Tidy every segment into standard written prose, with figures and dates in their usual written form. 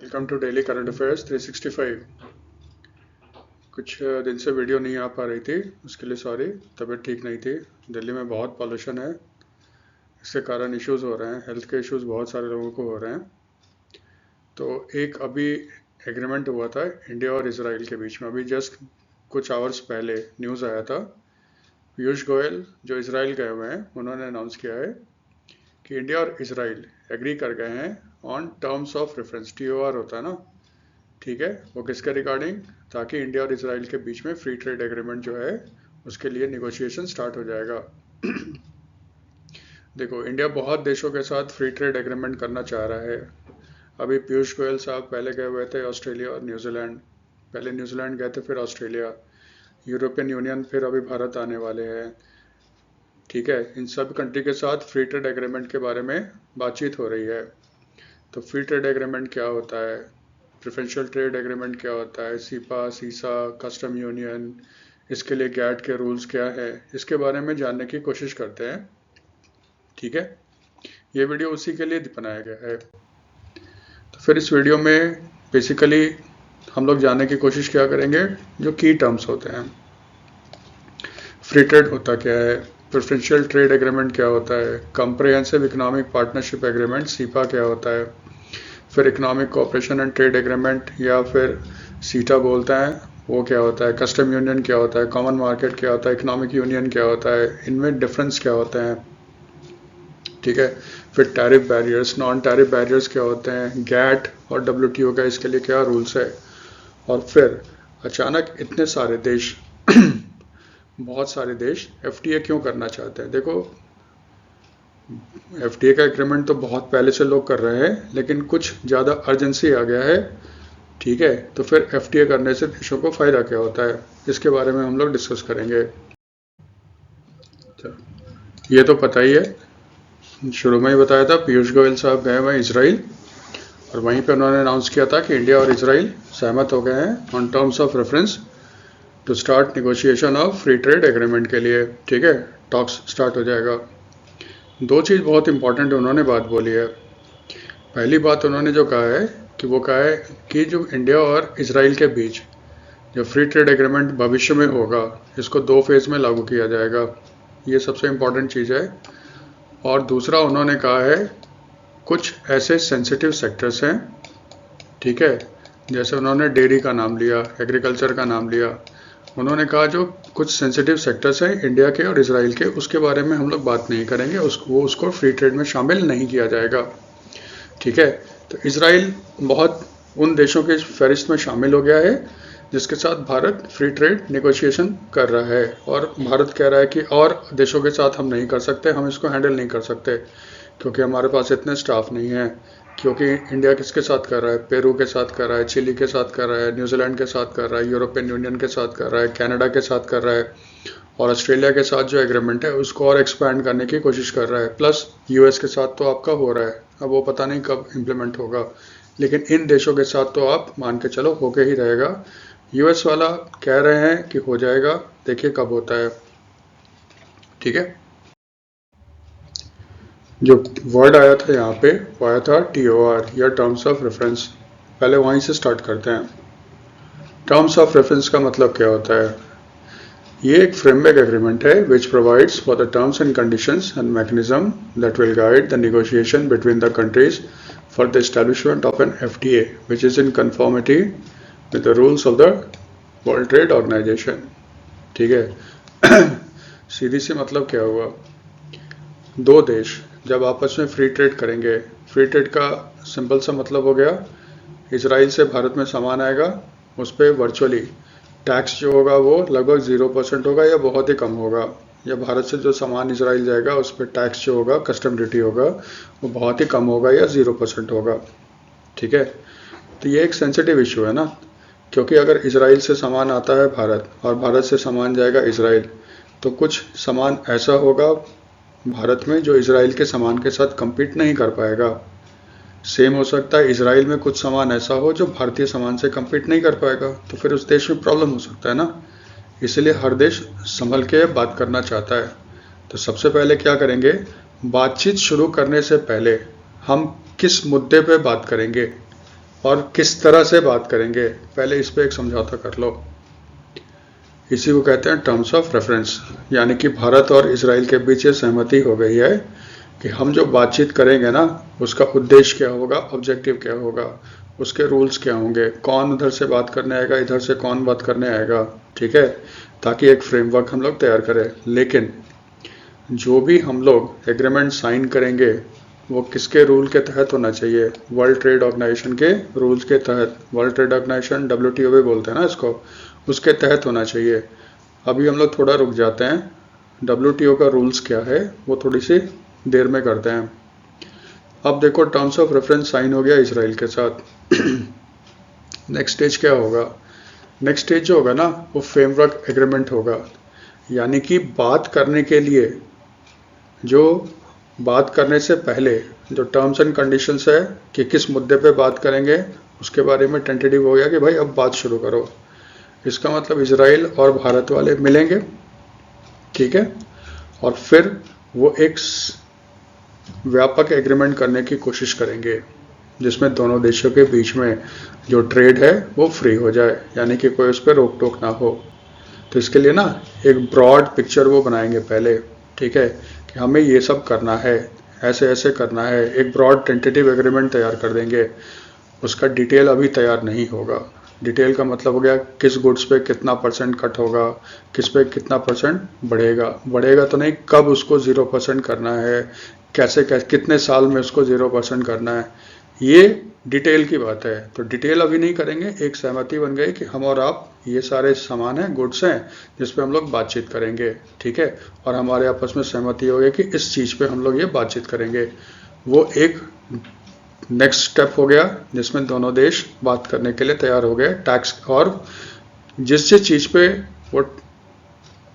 Welcome to daily current affairs 365। कुछ दिन से वीडियो नहीं आ पा रही थी, उसके लिए सॉरी। तबीयत ठीक नहीं थी। दिल्ली में बहुत पॉल्यूशन है, इसके कारण इश्यूज हो रहे हैं, हेल्थ के इश्यूज बहुत सारे लोगों को हो रहे हैं। तो एक अभी एग्रीमेंट हुआ था इंडिया और इसराइल के बीच में, अभी जस्ट कुछ आवर्स पहले न्यूज़ आया था। पीयूष गोयल जो इसराइल गए हुए हैं, उन्होंने अनाउंस किया है कि इंडिया और इसराइल एग्री कर गए हैं on terms of reference. TOR होता है ना, ठीक है। वो किसके रिगार्डिंग, ताकि इंडिया और इसराइल के बीच में फ्री ट्रेड एग्रीमेंट जो है उसके लिए निगोशिएशन स्टार्ट हो जाएगा। देखो, इंडिया बहुत देशों के साथ फ्री ट्रेड एग्रीमेंट करना चाह रहा है। अभी पीयूष गोयल साहब पहले गए हुए थे ऑस्ट्रेलिया और न्यूजीलैंड, पहले न्यूजीलैंड गए थे फिर ऑस्ट्रेलिया, यूरोपियन यूनियन, फिर अभी भारत आने वाले हैं, ठीक है। इन सब कंट्री के साथ फ्री ट्रेड एग्रीमेंट के बारे में बातचीत हो रही है। तो फ्री ट्रेड एग्रीमेंट क्या होता है, प्रेफरेंशियल ट्रेड एग्रीमेंट क्या होता है, सीपा, सीसा, कस्टम यूनियन, इसके लिए गैट के रूल्स क्या है, इसके बारे में जानने की कोशिश करते हैं, ठीक है। ये वीडियो उसी के लिए बनाया गया है। तो फिर इस वीडियो में बेसिकली हम लोग जानने की कोशिश क्या करेंगे, जो की टर्म्स होते हैं। फ्री ट्रेड होता क्या है, प्रेफरेंशियल ट्रेड एग्रीमेंट क्या होता है, comprehensive economic partnership agreement cepa क्या होता है, फिर economic cooperation and trade agreement या फिर सीटा बोलते हैं, वो क्या होता है, कस्टम यूनियन क्या होता है, कॉमन मार्केट क्या होता है, इकोनॉमिक यूनियन क्या होता है, इनमें डिफरेंस क्या होते हैं, ठीक है। फिर tariff barriers, non tariff barriers क्या होते हैं, गैट और WTO का इसके लिए क्या रूल्स है। और फिर अचानक इतने सारे देश बहुत सारे देश FTA क्यों करना चाहते हैं। देखो, FTA का एग्रीमेंट तो बहुत पहले से लोग कर रहे हैं, लेकिन कुछ ज़्यादा अर्जेंसी आ गया है, ठीक है। तो फिर FTA करने से देशों को फ़ायदा क्या होता है, इसके बारे में हम लोग डिस्कस करेंगे। तो ये तो पता ही है, शुरू में ही बताया था, पीयूष गोयल साहब गए हुए इसराइल और वहीं पे उन्होंने अनाउंस किया था कि इंडिया और इसराइल सहमत हो गए हैं on terms of reference to start negotiation of free trade agreement के लिए, ठीक है। टॉक्स स्टार्ट हो जाएगा। दो चीज़ बहुत इंपॉर्टेंट उन्होंने बात बोली है। पहली बात उन्होंने जो कहा है कि वो कहा है कि जो इंडिया और इसराइल के बीच जो फ्री ट्रेड एग्रीमेंट भविष्य में होगा, इसको 2 फेज़ में लागू किया जाएगा। ये सबसे इम्पॉर्टेंट चीज़ है। और दूसरा उन्होंने कहा है कुछ ऐसे सेंसिटिव सेक्टर्स हैं, ठीक है, जैसे उन्होंने डेयरी का नाम लिया, एग्रीकल्चर का नाम लिया। उन्होंने कहा जो कुछ सेंसिटिव सेक्टर्स हैं इंडिया के और इसराइल के, उसके बारे में हम लोग बात नहीं करेंगे, उसको फ्री ट्रेड में शामिल नहीं किया जाएगा, ठीक है। तो इसराइल बहुत उन देशों के फहरिस्त में शामिल हो गया है जिसके साथ भारत फ्री ट्रेड नेगोशिएशन कर रहा है, और भारत कह रहा है कि और देशों के साथ हम नहीं कर सकते, हम इसको हैंडल नहीं कर सकते क्योंकि हमारे पास इतने स्टाफ नहीं है। क्योंकि इंडिया किसके साथ कर रहा है, पेरू के साथ कर रहा है, चिली के साथ कर रहा है, न्यूजीलैंड के साथ कर रहा है, यूरोपियन यूनियन के साथ कर रहा है, कनाडा के साथ कर रहा है, और ऑस्ट्रेलिया के साथ जो एग्रीमेंट है उसको और एक्सपैंड करने की कोशिश कर रहा है। प्लस US के साथ तो आपका हो रहा है, अब वो पता नहीं कब इम्प्लीमेंट होगा, लेकिन इन देशों के साथ तो आप मान के चलो होके ही रहेगा। US वाला कह रहे हैं कि हो जाएगा, देखिए कब होता है, ठीक है। जो वर्ड आया था यहाँ पे वो आया था TOR या टर्म्स ऑफ रेफरेंस। पहले वहीं से स्टार्ट करते हैं। टर्म्स ऑफ रेफरेंस का मतलब क्या होता है, ये एक फ्रेमवर्क एग्रीमेंट है which provides for the terms and conditions and mechanism that will guide the negotiation between the countries for the establishment of an FTA which is in conformity with the rules of the World Trade Organization, ठीक है। सीधी सी मतलब क्या हुआ, दो देश जब आपस में फ्री ट्रेड करेंगे, फ्री ट्रेड का सिंपल सा मतलब हो गया, इसराइल से भारत में सामान आएगा, उस पर वर्चुअली टैक्स जो होगा वो लगभग 0% होगा या बहुत ही कम होगा, या भारत से जो सामान इसराइल जाएगा उस पर टैक्स जो होगा, कस्टम ड्यूटी होगा, वो बहुत ही कम होगा या 0% होगा, ठीक है। तो ये एक सेंसिटिव इशू है ना, क्योंकि अगर इसराइल से सामान आता है भारत और भारत से सामान जाएगा इसराइल, तो कुछ सामान ऐसा होगा भारत में जो इसराइल के सामान के साथ compete नहीं कर पाएगा। सेम हो सकता है इसराइल में कुछ सामान ऐसा हो जो भारतीय सामान से compete नहीं कर पाएगा, तो फिर उस देश में प्रॉब्लम हो सकता है ना। इसलिए हर देश संभल के बात करना चाहता है। तो सबसे पहले क्या करेंगे, बातचीत शुरू करने से पहले हम किस मुद्दे पे बात करेंगे, और किस तरह से बात करेंगे, पहले इस पे एक समझौता कर लो। इसी को कहते हैं टर्म्स ऑफ रेफरेंस, यानी कि भारत और इजराइल के बीच ये सहमति हो गई है कि हम जो बातचीत करेंगे ना, उसका उद्देश्य क्या होगा, ऑब्जेक्टिव क्या होगा, उसके रूल्स क्या होंगे, कौन उधर से बात करने आएगा, इधर से कौन बात करने आएगा, ठीक है, ताकि एक फ्रेमवर्क हम लोग तैयार करें। लेकिन जो भी हम लोग एग्रीमेंट साइन करेंगे वो किसके रूल के तहत होना चाहिए, वर्ल्ड ट्रेड ऑर्गेनाइजेशन के रूल्स के तहत। वर्ल्ड ट्रेड ऑर्गेनाइजेशन WTO भी बोलते हैं ना इसको, उसके तहत होना चाहिए। अभी हम लोग थोड़ा रुक जाते हैं, WTO का रूल्स क्या है वो थोड़ी सी देर में करते हैं। अब देखो टर्म्स ऑफ रेफरेंस साइन हो गया इसराइल के साथ। नेक्स्ट स्टेज क्या होगा, नेक्स्ट स्टेज जो होगा ना वो फ्रेमवर्क एग्रीमेंट होगा, यानी कि बात करने के लिए, जो बात करने से पहले जो टर्म्स एंड कंडीशंस है कि किस मुद्दे पे बात करेंगे, उसके बारे में टेंटेटिव हो गया कि भाई अब बात शुरू करो। इसका मतलब इजराइल और भारत वाले मिलेंगे, ठीक है, और फिर वो एक व्यापक एग्रीमेंट करने की कोशिश करेंगे जिसमें दोनों देशों के बीच में जो ट्रेड है वो फ्री हो जाए, यानी कि कोई उस पर रोक टोक ना हो। तो इसके लिए ना एक ब्रॉड पिक्चर वो बनाएंगे पहले, ठीक है, कि हमें ये सब करना है, ऐसे ऐसे करना है, एक ब्रॉड टेंटेटिव एग्रीमेंट तैयार कर देंगे। उसका डिटेल अभी तैयार नहीं होगा। डिटेल का मतलब हो गया किस गुड्स पे कितना % कट होगा, किस पे कितना % बढ़ेगा, बढ़ेगा तो नहीं, कब उसको 0% करना है, कैसे कितने साल में उसको 0% करना है, ये डिटेल की बात है। तो डिटेल अभी नहीं करेंगे, एक सहमति बन गई कि हम और आप ये सारे सामान हैं, गुड्स हैं, जिस पे हम लोग बातचीत करेंगे, ठीक है, और हमारे आपस में सहमति हो गई कि इस चीज़ पे हम लोग ये बातचीत करेंगे। वो एक नेक्स्ट स्टेप हो गया जिसमें दोनों देश बात करने के लिए तैयार हो गए। टैक्स और जिस जिस चीज़ पे वो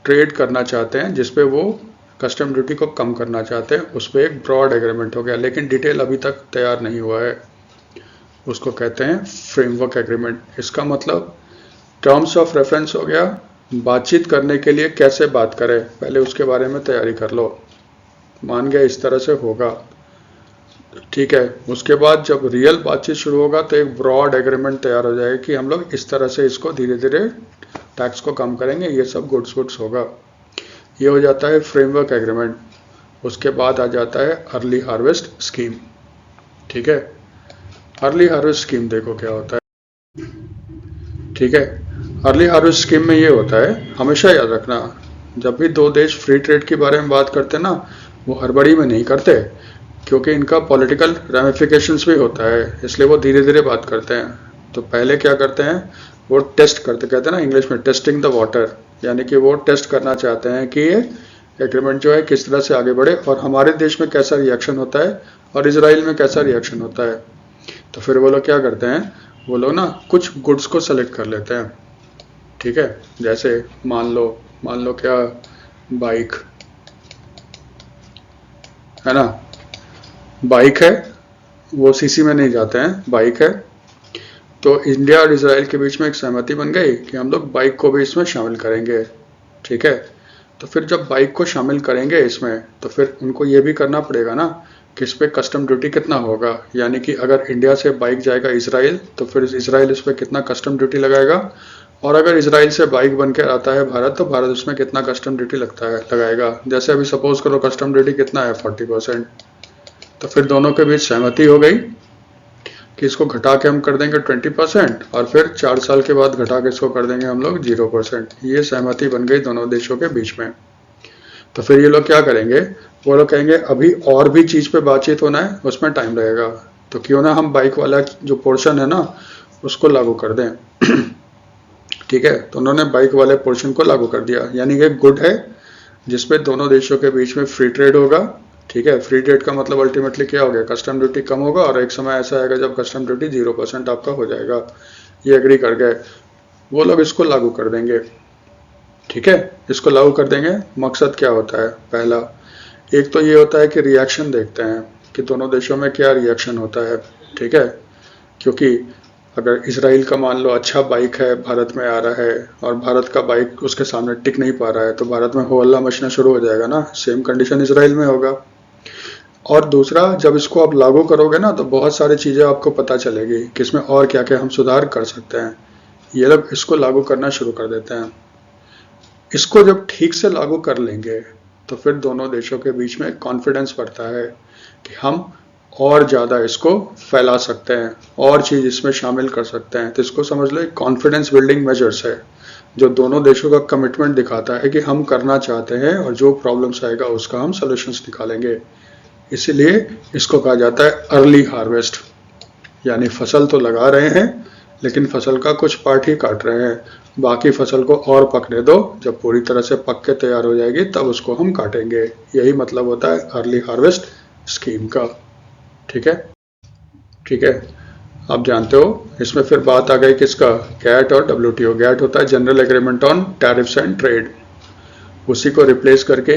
ट्रेड करना चाहते हैं, जिस पे वो कस्टम ड्यूटी को कम करना चाहते हैं, उस पर एक ब्रॉड एग्रीमेंट हो गया, लेकिन डिटेल अभी तक तैयार नहीं हुआ है। उसको कहते हैं फ्रेमवर्क एग्रीमेंट। इसका मतलब टर्म्स ऑफ रेफरेंस हो गया, बातचीत करने के लिए कैसे बात करें पहले उसके बारे में तैयारी कर लो, मान गया इस तरह से होगा, ठीक है। उसके बाद जब रियल बातचीत शुरू होगा तो एक ब्रॉड एग्रीमेंट तैयार हो जाएगा कि हम लोग इस तरह से इसको धीरे धीरे टैक्स को कम करेंगे, ये सब गुड्स होगा। ये हो जाता है फ्रेमवर्क एग्रीमेंट। उसके बाद आ जाता है अर्ली हार्वेस्ट स्कीम, ठीक है। अर्ली हार्वेस्ट स्कीम देखो क्या होता है, ठीक है। अर्ली हार्वेस्ट स्कीम में ये होता है, हमेशा याद रखना, जब भी दो देश फ्री ट्रेड के बारे में बात करते हैं ना, वो हड़बड़ी में नहीं करते, क्योंकि इनका पॉलिटिकल रेमिफिकेशंस भी होता है, इसलिए वो धीरे धीरे बात करते हैं। तो पहले क्या करते हैं, वो टेस्ट करते, कहते हैं ना इंग्लिश में टेस्टिंग द वाटर, यानी कि वो टेस्ट करना चाहते हैं कि ये एग्रीमेंट जो है किस तरह से आगे बढ़े और हमारे देश में कैसा रिएक्शन होता है और इजराइल में कैसा रिएक्शन होता है। तो फिर वो लोग क्या करते हैं, वो लोग ना कुछ गुड्स को सेलेक्ट कर लेते हैं, ठीक है। जैसे मान लो क्या, बाइक है ना, बाइक है, वो सीसी में नहीं जाते हैं, बाइक है, तो इंडिया और इजराइल के बीच में एक सहमति बन गई कि हम लोग बाइक को भी इसमें शामिल करेंगे, ठीक है। तो फिर जब बाइक को शामिल करेंगे इसमें, तो फिर उनको ये भी करना पड़ेगा ना कि इस पर कस्टम ड्यूटी कितना होगा, यानी कि अगर इंडिया से बाइक जाएगा इजराइल तो फिर इजराइल इस पर कितना कस्टम ड्यूटी लगाएगा, और अगर इजराइल से बाइक बन के आता है भारत तो भारत उसमें कितना कस्टम ड्यूटी लगाएगा। जैसे अभी सपोज करो कस्टम ड्यूटी कितना है, 40%, तो फिर दोनों के बीच सहमति हो गई कि इसको घटा के हम कर देंगे 20% और फिर 4 साल के बाद घटा के इसको कर देंगे हम लोग 0%। ये सहमति बन गई दोनों देशों के बीच में। तो फिर ये लोग क्या करेंगे, वो लोग कहेंगे अभी और भी चीज़ पे बातचीत होना है, उसमें टाइम लगेगा, तो क्यों ना हम बाइक वाला जो पोर्शन है ना उसको लागू कर दें, ठीक है। तो उन्होंने बाइक वाले पोर्शन को लागू कर दिया, यानी कि गुड है जिसपे दोनों देशों के बीच में फ्री ट्रेड होगा, ठीक है। फ्री ट्रेड का मतलब अल्टीमेटली क्या हो गया, कस्टम ड्यूटी कम होगा और एक समय ऐसा आएगा जब कस्टम ड्यूटी 0% आपका हो जाएगा। ये एग्री कर गए, वो लोग इसको लागू कर देंगे, ठीक है। इसको लागू कर देंगे, मकसद क्या होता है, पहला एक तो ये होता है कि रिएक्शन देखते हैं कि दोनों देशों में क्या रिएक्शन होता है, ठीक है। क्योंकि अगर इसराइल का मान लो अच्छा बाइक है भारत में आ रहा है और भारत का बाइक उसके सामने टिक नहीं पा रहा है, तो भारत में हो हल्ला मचना शुरू हो जाएगा ना, सेम कंडीशन इसराइल में होगा। और दूसरा, जब इसको आप लागू करोगे ना तो बहुत सारी चीज़ें आपको पता चलेगी कि इसमें और क्या क्या हम सुधार कर सकते हैं। ये लोग इसको लागू करना शुरू कर देते हैं। इसको जब ठीक से लागू कर लेंगे तो फिर दोनों देशों के बीच में कॉन्फिडेंस बढ़ता है कि हम और ज़्यादा इसको फैला सकते हैं, और चीज़ इसमें शामिल कर सकते हैं। तो इसको समझ लो एक कॉन्फिडेंस बिल्डिंग मेजर्स है, जो दोनों देशों का कमिटमेंट दिखाता है कि हम करना चाहते हैं और जो प्रॉब्लम्स आएगा उसका हम सॉल्यूशंस निकालेंगे। इसीलिए इसको कहा जाता है अर्ली हार्वेस्ट, यानी फसल तो लगा रहे हैं लेकिन फसल का कुछ पार्ट ही काट रहे हैं, बाकी फसल को और पकने दो, जब पूरी तरह से पक के तैयार हो जाएगी तब उसको हम काटेंगे। यही मतलब होता है अर्ली हार्वेस्ट स्कीम का। ठीक है, ठीक है। आप जानते हो इसमें फिर बात आ गई किसका, गैट और डब्ल्यूटीओ। गैट होता है general agreement on tariffs and trade, उसी को रिप्लेस करके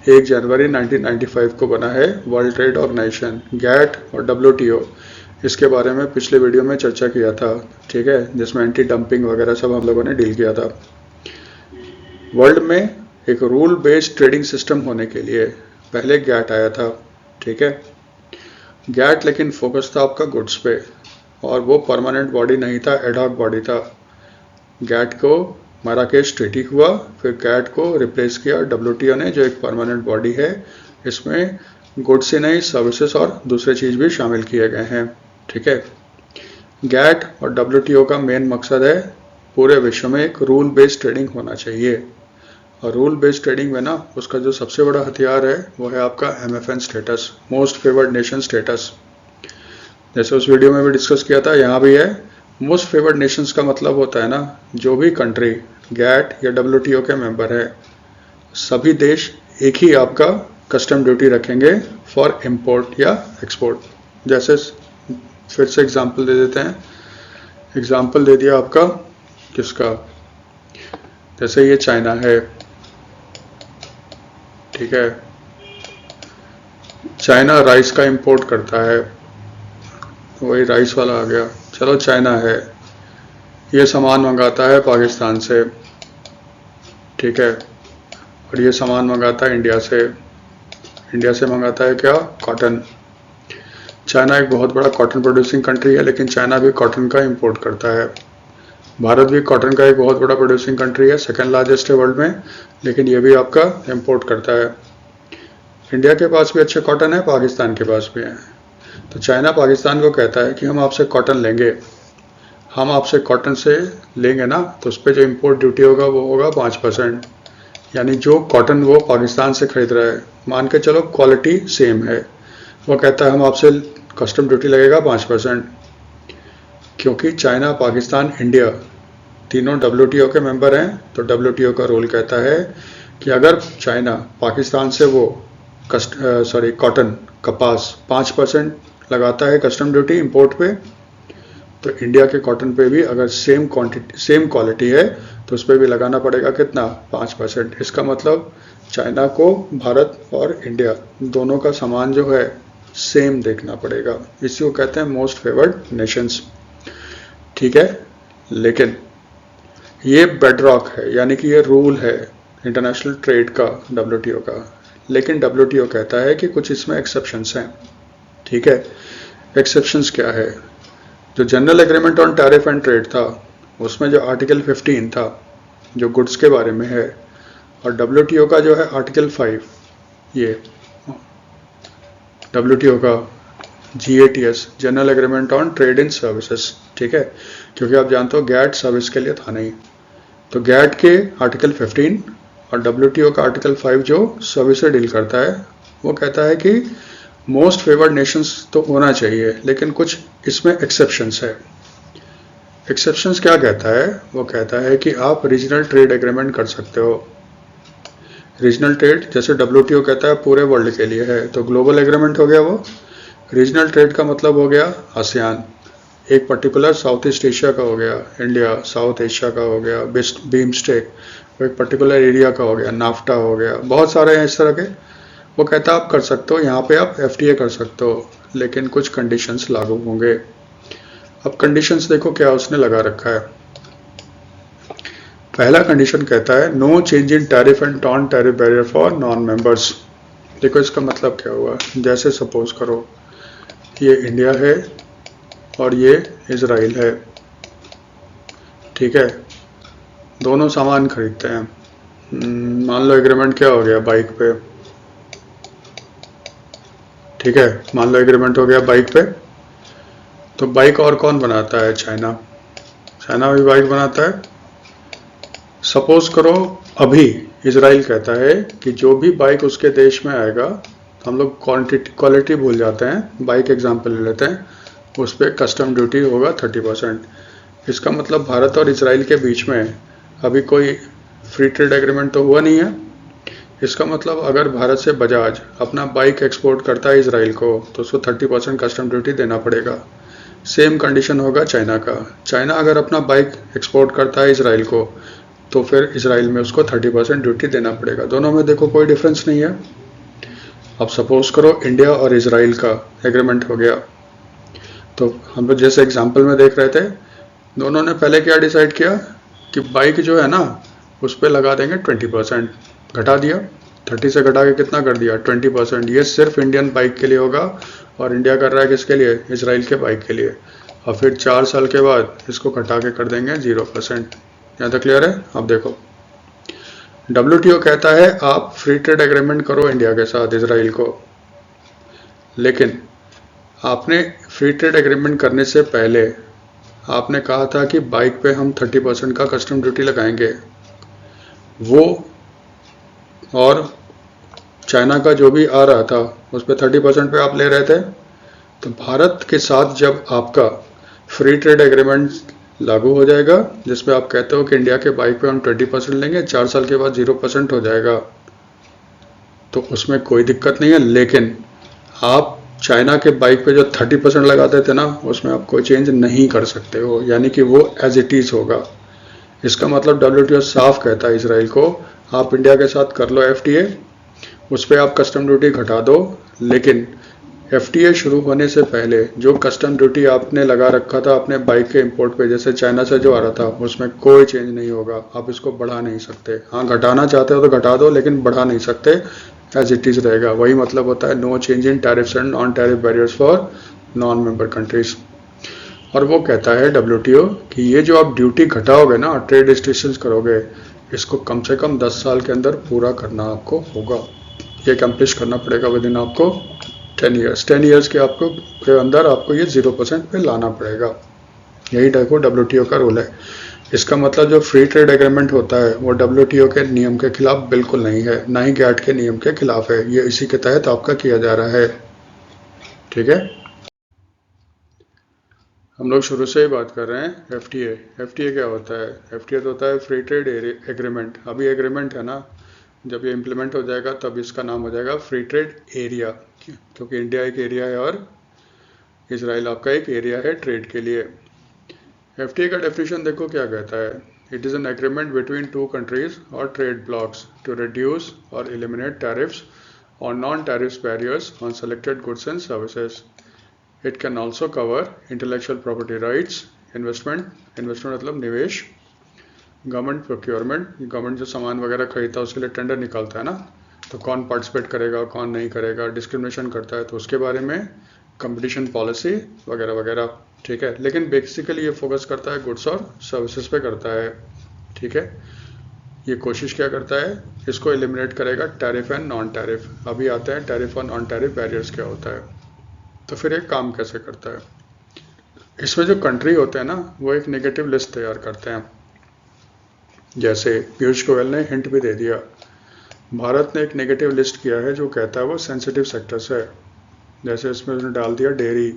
1 जनवरी 1995 को बना है वर्ल्ड ट्रेड ऑर्गेनाइजेशन। गैट और डब्ल्यूटीओ, इसके बारे में पिछले वीडियो में चर्चा किया था, ठीक है, जिसमें एंटी डंपिंग वगैरह सब हम लोगों ने डील किया था। वर्ल्ड में एक रूल बेस्ड ट्रेडिंग सिस्टम होने के लिए पहले गैट आया था, ठीक है। गैट लेकिन फोकस था आपका गुड्स पे, और वो परमानेंट बॉडी नहीं था, एडहॉक बॉडी था। गैट को माराकेश ट्रीटी हुआ, फिर गैट को रिप्लेस किया डब्ल्यूटीओ ने, जो एक परमानेंट बॉडी है। इसमें गुड्स ही नहीं, सर्विसेज और दूसरे चीज़ भी शामिल किए गए हैं, ठीक है। गैट और डब्ल्यूटीओ का मेन मकसद है पूरे विश्व में एक रूल बेस्ड ट्रेडिंग होना चाहिए, और रूल बेस्ड ट्रेडिंग में ना उसका जो सबसे बड़ा हथियार है वो है आपका MFN status, most favoured nation status. जैसे उस वीडियो में भी डिस्कस किया था, यहाँ भी है। मोस्ट फेवर्ड नेशंस का मतलब होता है ना, जो भी कंट्री गैट या डब्ल्यूटीओ के मेंबर है, सभी देश एक ही आपका कस्टम ड्यूटी रखेंगे फॉर इंपोर्ट या एक्सपोर्ट। जैसे फिर से एग्जांपल दे देते हैं, एग्जांपल दे दिया आपका किसका, जैसे ये चाइना है, ठीक है। चाइना राइस का इंपोर्ट करता है, वही राइस वाला आ गया। चलो चाइना है, ये सामान मंगाता है पाकिस्तान से, ठीक है, और ये सामान मंगाता है इंडिया से। इंडिया से मंगाता है क्या, कॉटन। चाइना एक बहुत बड़ा कॉटन प्रोड्यूसिंग कंट्री है, लेकिन चाइना भी कॉटन का इंपोर्ट करता है। भारत भी कॉटन का एक बहुत बड़ा प्रोड्यूसिंग कंट्री है, सेकंड लार्जेस्ट है वर्ल्ड में, लेकिन ये भी आपका इंपोर्ट करता है। इंडिया के पास भी अच्छे कॉटन है, पाकिस्तान के पास भी है। तो चाइना पाकिस्तान को कहता है कि हम आपसे कॉटन लेंगे, हम आपसे कॉटन से लेंगे ना, तो उस पर जो इम्पोर्ट ड्यूटी होगा वो होगा 5%। यानी जो कॉटन वो पाकिस्तान से खरीद रहा है, मान के चलो क्वालिटी सेम है, वो कहता है हम आपसे कस्टम ड्यूटी लगेगा 5%। क्योंकि चाइना, पाकिस्तान, इंडिया तीनों WTO के मेंबर हैं, तो WTO का रूल कहता है कि अगर चाइना पाकिस्तान से वो कॉटन, कपास 5% लगाता है कस्टम ड्यूटी इंपोर्ट पे, तो इंडिया के कॉटन पे भी अगर सेम क्वांटिटी सेम क्वालिटी है तो उस पर भी लगाना पड़ेगा कितना, 5%। इसका मतलब चाइना को भारत और इंडिया दोनों का सामान जो है सेम देखना पड़ेगा। इसी को कहते हैं मोस्ट फेवर्ड नेशंस, ठीक है। लेकिन ये बेडरॉक है, यानी कि ये रूल है इंटरनेशनल ट्रेड का, WTO का। लेकिन WTO कहता है कि कुछ इसमें एक्सेप्शंस हैं, ठीक है। एक्सेप्शंस क्या है, जो general agreement on tariff and trade था उसमें जो आर्टिकल 15 था जो गुड्स के बारे में है, और WTO का जो है आर्टिकल 5, ये WTO का GATS, general agreement on trade in services, ठीक है। क्योंकि आप जानते हो गैट सर्विस के लिए था नहीं, तो गैट के आर्टिकल 15 और WTO का आर्टिकल 5 जो सर्विस से डील करता है, वो कहता है कि मोस्ट फेवर्ड नेशंस तो होना चाहिए, लेकिन कुछ इसमें एक्सेप्शंस है। एक्सेप्शंस क्या कहता है, वो कहता है कि आप रीजनल ट्रेड एग्रीमेंट कर सकते हो। रीजनल ट्रेड जैसे WTO कहता है पूरे वर्ल्ड के लिए है, तो ग्लोबल एग्रीमेंट हो गया वो। रीजनल ट्रेड का मतलब हो गया आसियान, एक पर्टिकुलर साउथ ईस्ट एशिया का हो गया, इंडिया साउथ एशिया का हो गया, बीमस्टेक वो एक पर्टिकुलर एरिया का हो गया, नाफ्टा हो गया, बहुत सारे हैं इस तरह के। वो कहता है आप कर सकते हो, यहाँ पे आप FTA कर सकते हो, लेकिन कुछ कंडीशंस लागू होंगे। अब कंडीशंस देखो क्या उसने लगा रखा है। पहला कंडीशन कहता है no change in tariff and non tariff barrier for non members. देखो इसका मतलब क्या हुआ, जैसे सपोज करो ये इंडिया है और ये इजराइल है, ठीक है, दोनों सामान खरीदते हैं। मान लो एग्रीमेंट क्या हो गया बाइक पे, ठीक है, मान लो एग्रीमेंट हो गया बाइक पे। तो बाइक और कौन बनाता है? चाइना। चाइना भी बाइक बनाता है। सपोज करो अभी इजराइल कहता है कि जो भी बाइक उसके देश में आएगा, हम लोग क्वालिटी भूल जाते हैं, बाइक एग्जांपल ले लेते हैं, उस पर कस्टम ड्यूटी होगा 30%। इसका मतलब भारत और इजराइल के बीच में अभी कोई फ्री ट्रेड एग्रीमेंट तो हुआ नहीं है। इसका मतलब अगर भारत से बजाज अपना बाइक एक्सपोर्ट करता है इजराइल को तो उसको 30% कस्टम ड्यूटी देना पड़ेगा। सेम कंडीशन होगा चाइना का। चाइना अगर अपना बाइक एक्सपोर्ट करता है इजराइल को तो फिर इजराइल में उसको 30% ड्यूटी देना पड़ेगा। दोनों में देखो कोई डिफरेंस नहीं है। अब सपोज करो इंडिया और इजराइल का एग्रीमेंट हो गया, तो हम लोग जैसे एग्जांपल में देख रहे थे, दोनों ने पहले क्या डिसाइड किया कि बाइक जो है ना उस पर लगा देंगे 20%, घटा दिया, 30 से घटा के कितना कर दिया 20%। ये सिर्फ इंडियन बाइक के लिए होगा और इंडिया कर रहा है किसके लिए? इजराइल के बाइक के लिए। और फिर 4 साल के बाद इसको घटा के कर देंगे 0%। यहाँ तक क्लियर है? अब देखो WTO कहता है आप फ्री ट्रेड एग्रीमेंट करो इंडिया के साथ इजराइल को, लेकिन आपने फ्री ट्रेड एग्रीमेंट करने से पहले आपने कहा था कि बाइक पे हम 30% का कस्टम ड्यूटी लगाएंगे। वो और चाइना का जो भी आ रहा था उस पर 30% पे आप ले रहे थे। तो भारत के साथ जब आपका फ्री ट्रेड एग्रीमेंट लागू हो जाएगा जिसमें आप कहते हो कि इंडिया के बाइक पे हम 20% लेंगे, 4 साल के बाद 0% हो जाएगा, तो उसमें कोई दिक्कत नहीं है। लेकिन आप चाइना के बाइक पे जो 30% लगाते थे ना उसमें आप कोई चेंज नहीं कर सकते हो, यानी कि वो एज इट इज होगा। इसका मतलब WTO साफ कहता है इसराइल को आप इंडिया के साथ कर लो FTA, उस पर आप कस्टम ड्यूटी घटा दो, लेकिन FTA शुरू होने से पहले जो कस्टम ड्यूटी आपने लगा रखा था अपने बाइक के इंपोर्ट पे, जैसे चाइना से जो आ रहा था, उसमें कोई चेंज नहीं होगा। आप इसको बढ़ा नहीं सकते। हाँ, घटाना चाहते हो तो घटा दो, लेकिन बढ़ा नहीं सकते, एज इट इज रहेगा। वही मतलब होता है no change in tariffs and non tariff barriers for non member countries. और वो कहता है WTO कि ये जो आप ड्यूटी घटाओगे ना, ट्रेड रिस्ट्रिक्शंस करोगे, इसको कम से कम 10 साल के अंदर पूरा करना आपको होगा। ये कंप्लीट करना पड़ेगा विद इन आपको 10 ईयर्स। 10 ईयर्स के अंदर आपको ये 0% पे लाना पड़ेगा। यही देखो WTO का रूल है। इसका मतलब जो फ्री ट्रेड एग्रीमेंट होता है वो WTO के नियम के खिलाफ बिल्कुल नहीं है, ना ही GATT के नियम के खिलाफ है। ये इसी के तहत आपका किया जा रहा है, ठीक है। हम लोग शुरू से ही बात कर रहे हैं FTA। FTA क्या होता है? FTA तो होता है फ्री ट्रेड एग्रीमेंट। अभी एग्रीमेंट है ना, जब ये इम्प्लीमेंट हो जाएगा तब इसका नाम हो जाएगा फ्री ट्रेड एरिया, क्योंकि इंडिया एक एरिया है और इजराइल आपका एक एरिया है ट्रेड के लिए। FTA का डेफिनेशन देखो क्या कहता है। It is an agreement between two countries और ट्रेड ब्लॉक्स टू रिड्यूस और एलिमिनेट टैरिफ्स और non tariffs barriers on selected goods and services. It can also cover intellectual property rights, investment मतलब निवेश, गवर्नमेंट प्रोक्योरमेंट, गवर्नमेंट जो सामान वगैरह खरीदता है उसके लिए टेंडर निकालता है ना, तो कौन पार्टिसिपेट करेगा कौन नहीं करेगा, डिस्क्रिमिनेशन करता है तो उसके बारे में, कंपटीशन पॉलिसी वगैरह वगैरह, ठीक है। लेकिन बेसिकली ये फोकस करता है गुड्स और सर्विसेज पे करता है, ठीक है। ये कोशिश क्या करता है, इसको एलिमिनेट करेगा टैरिफ एंड नॉन टैरिफ। अभी आते हैं टैरिफ और नॉन टैरिफ बैरियर्स क्या होता है। तो फिर एक काम कैसे करता है, इसमें जो कंट्री होते हैं ना वो एक नेगेटिव लिस्ट तैयार करते हैं। जैसे पीयूष गोयल ने हिंट भी दे दिया, भारत ने एक नेगेटिव लिस्ट किया है जो कहता है वो सेंसिटिव सेक्टर्स है। जैसे इसमें उसने डाल दिया डेयरी,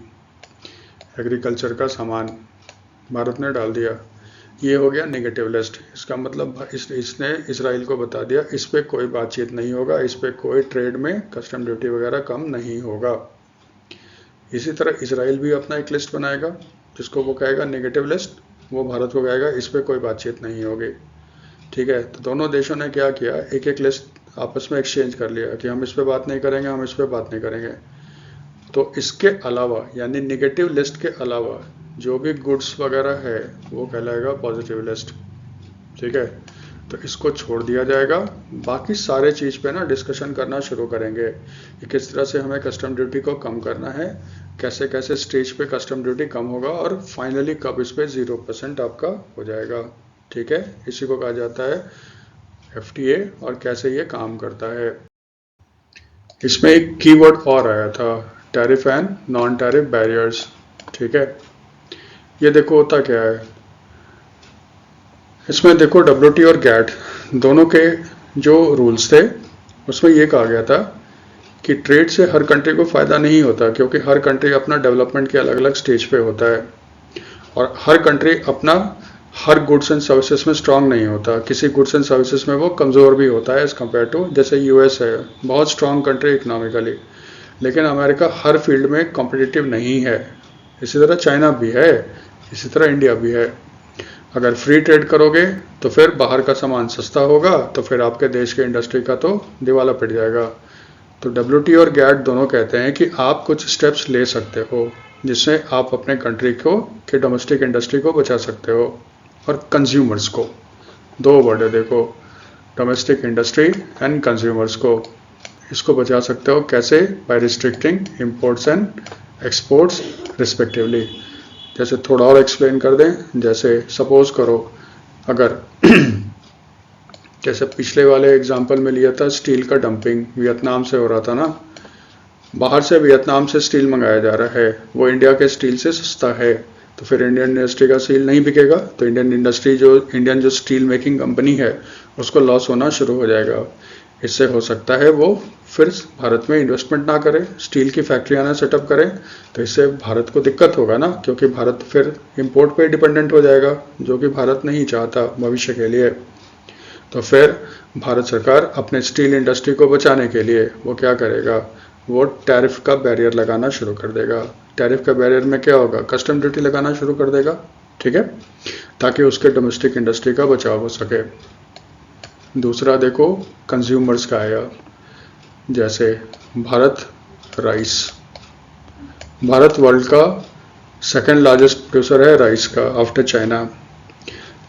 एग्रीकल्चर का सामान भारत ने डाल दिया, ये हो गया नेगेटिव लिस्ट। इसका मतलब इसने इसराइल को बता दिया इस पर कोई बातचीत नहीं होगा, इस पर कोई ट्रेड में कस्टम ड्यूटी वगैरह कम नहीं होगा। इसी तरह इसराइल भी अपना एक लिस्ट बनाएगा जिसको वो कहेगा नेगेटिव लिस्ट, वो भारत को कहेगा इस पर कोई बातचीत नहीं होगी, ठीक है। तो दोनों देशों ने क्या किया, एक एक लिस्ट आपस में एक्सचेंज कर लिया कि हम इस पर बात नहीं करेंगे, हम इस पर बात नहीं करेंगे। तो इसके अलावा यानी नेगेटिव लिस्ट के अलावा जो भी गुड्स वगैरह है वो कहलाएगा पॉजिटिव लिस्ट, ठीक है। तो इसको छोड़ दिया जाएगा। बाकी सारे चीज़ पे ना डिस्कशन करना शुरू करेंगे कि किस तरह से हमें कस्टम ड्यूटी को कम करना है, कैसे कैसे स्टेज पे कस्टम ड्यूटी कम होगा और फाइनली कब इस पे 0% आपका हो जाएगा। ठीक है, इसी को कहा जाता है FTA और कैसे ये काम करता है। इसमें एक कीवर्ड और आया था, tariff and non tariff barriers. ठीक है, ये देखो होता क्या है। इसमें देखो WTO और GATT दोनों के जो रूल्स थे उसमें ये कहा गया था कि ट्रेड से हर कंट्री को फ़ायदा नहीं होता, क्योंकि हर कंट्री अपना डेवलपमेंट के अलग अलग स्टेज पे होता है और हर कंट्री अपना हर गुड्स एंड सर्विसेज में स्ट्रांग नहीं होता। किसी गुड्स एंड सर्विसेज में वो कमज़ोर भी होता है एज़ कम्पेयर टू, जैसे US है बहुत स्ट्रांग कंट्री इकोनॉमिकली, लेकिन अमेरिका हर फील्ड में कॉम्पिटिटिव नहीं है। इसी तरह चाइना भी है, इसी तरह इंडिया भी है। अगर फ्री ट्रेड करोगे तो फिर बाहर का सामान सस्ता होगा, तो फिर आपके देश के इंडस्ट्री का तो दिवाला पिट जाएगा। तो WTO और GATT दोनों कहते हैं कि आप कुछ स्टेप्स ले सकते हो जिससे आप अपने कंट्री को के डोमेस्टिक इंडस्ट्री को बचा सकते हो और कंज्यूमर्स को। दो वर्ड है देखो, डोमेस्टिक इंडस्ट्री एंड कंज्यूमर्स को। इसको बचा सकते हो कैसे? By restricting imports and exports respectively. जैसे थोड़ा और एक्सप्लेन कर दें, जैसे सपोज करो अगर जैसे पिछले वाले एग्जांपल में लिया था स्टील का डंपिंग, वियतनाम से हो रहा था ना, बाहर से वियतनाम से स्टील मंगाया जा रहा है, वो इंडिया के स्टील से सस्ता है, तो फिर इंडियन इंडस्ट्री का स्टील नहीं बिकेगा, तो इंडियन जो स्टील मेकिंग कंपनी है उसको लॉस होना शुरू हो जाएगा। इससे हो सकता है वो फिर भारत में इन्वेस्टमेंट ना करे, स्टील की फैक्ट्रियां ना सेटअप करें, तो इससे भारत को दिक्कत होगा ना, क्योंकि भारत फिर इंपोर्ट पे डिपेंडेंट हो जाएगा, जो कि भारत नहीं चाहता भविष्य के लिए। तो फिर भारत सरकार अपने स्टील इंडस्ट्री को बचाने के लिए वो क्या करेगा, वो टैरिफ का बैरियर लगाना शुरू कर देगा। टैरिफ का बैरियर में क्या होगा, कस्टम ड्यूटी लगाना शुरू कर देगा। ठीक है, ताकि उसके डोमेस्टिक इंडस्ट्री का बचाव हो सके। दूसरा देखो कंज्यूमर्स का आया, जैसे भारत राइस। भारत वर्ल्ड का सेकंड लार्जेस्ट प्रोड्यूसर है राइस का आफ्टर चाइना,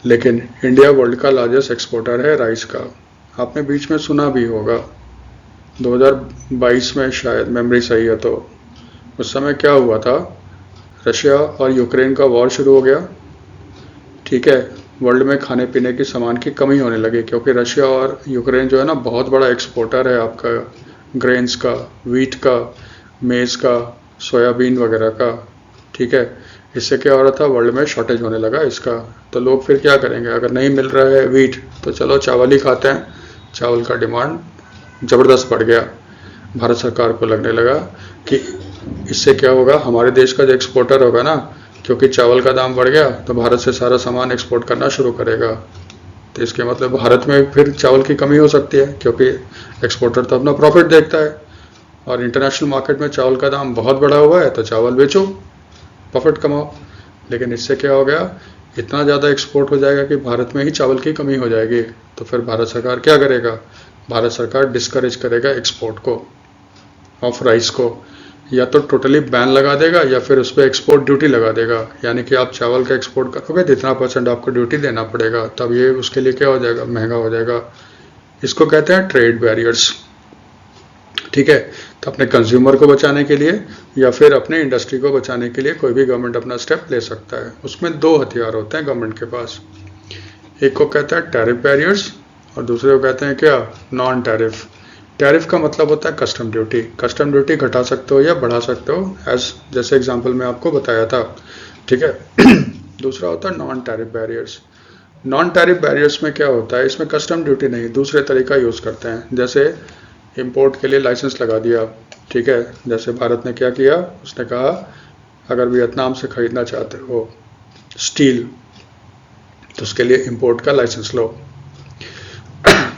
लेकिन इंडिया वर्ल्ड का लार्जेस्ट एक्सपोर्टर है राइस का। आपने बीच में सुना भी होगा 2022 में, शायद मेमोरी सही है तो, उस समय क्या हुआ था, रशिया और यूक्रेन का वॉर शुरू हो गया। ठीक है, वर्ल्ड में खाने पीने की सामान की कमी होने लगी, क्योंकि रशिया और यूक्रेन जो है ना बहुत बड़ा एक्सपोर्टर है आपका ग्रेन्स का, वीट का, मेज़ का, सोयाबीन वगैरह का। ठीक है, इससे क्या हो रहा था, वर्ल्ड में शॉर्टेज होने लगा इसका। तो लोग फिर क्या करेंगे, अगर नहीं मिल रहा है वीट तो चलो चावल ही खाते हैं। चावल का डिमांड ज़बरदस्त बढ़ गया। भारत सरकार को लगने लगा कि इससे क्या होगा, हमारे देश का जो एक्सपोर्टर होगा ना, क्योंकि चावल का दाम बढ़ गया तो भारत से सारा सामान एक्सपोर्ट करना शुरू करेगा। तो इसके मतलब भारत में फिर चावल की कमी हो सकती है, क्योंकि एक्सपोर्टर तो अपना प्रॉफिट देखता है और इंटरनेशनल मार्केट में चावल का दाम बहुत बढ़ा हुआ है, तो चावल बेचो, प्रॉफिट कमाओ। लेकिन इससे क्या हो गया, इतना ज़्यादा एक्सपोर्ट हो जाएगा कि भारत में ही चावल की कमी हो जाएगी। तो फिर भारत सरकार क्या करेगा, भारत सरकार डिस्करेज करेगा एक्सपोर्ट को ऑफ राइस को, या तो टोटली बैन लगा देगा या फिर उस पर एक्सपोर्ट ड्यूटी लगा देगा। यानी कि आप चावल का एक्सपोर्ट करोगे तो इतना % आपको ड्यूटी देना पड़ेगा, तब ये उसके लिए क्या हो जाएगा, महंगा हो जाएगा। इसको कहते हैं ट्रेड बैरियर्स। ठीक है, तो अपने कंज्यूमर को बचाने के लिए या फिर अपने इंडस्ट्री को बचाने के लिए कोई भी गवर्नमेंट अपना स्टेप ले सकता है। उसमें दो हथियार होते हैं गवर्नमेंट के पास, एक को कहते हैं टैरिफ बैरियर्स और दूसरे को कहते हैं क्या, नॉन टैरिफ। टैरिफ का मतलब होता है कस्टम ड्यूटी। कस्टम ड्यूटी घटा सकते हो या बढ़ा सकते हो, जैसे एग्जांपल में आपको बताया था। ठीक है दूसरा होता है non tariff barriers. Non tariff barriers में क्या होता है, इसमें कस्टम ड्यूटी नहीं, दूसरे तरीका यूज़ करते हैं। जैसे इंपोर्ट के लिए लाइसेंस लगा दिया। ठीक है, जैसे भारत ने क्या किया, उसने कहा अगर वियतनाम से खरीदना चाहते हो स्टील तो उसके लिए इंपोर्ट का लाइसेंस लो।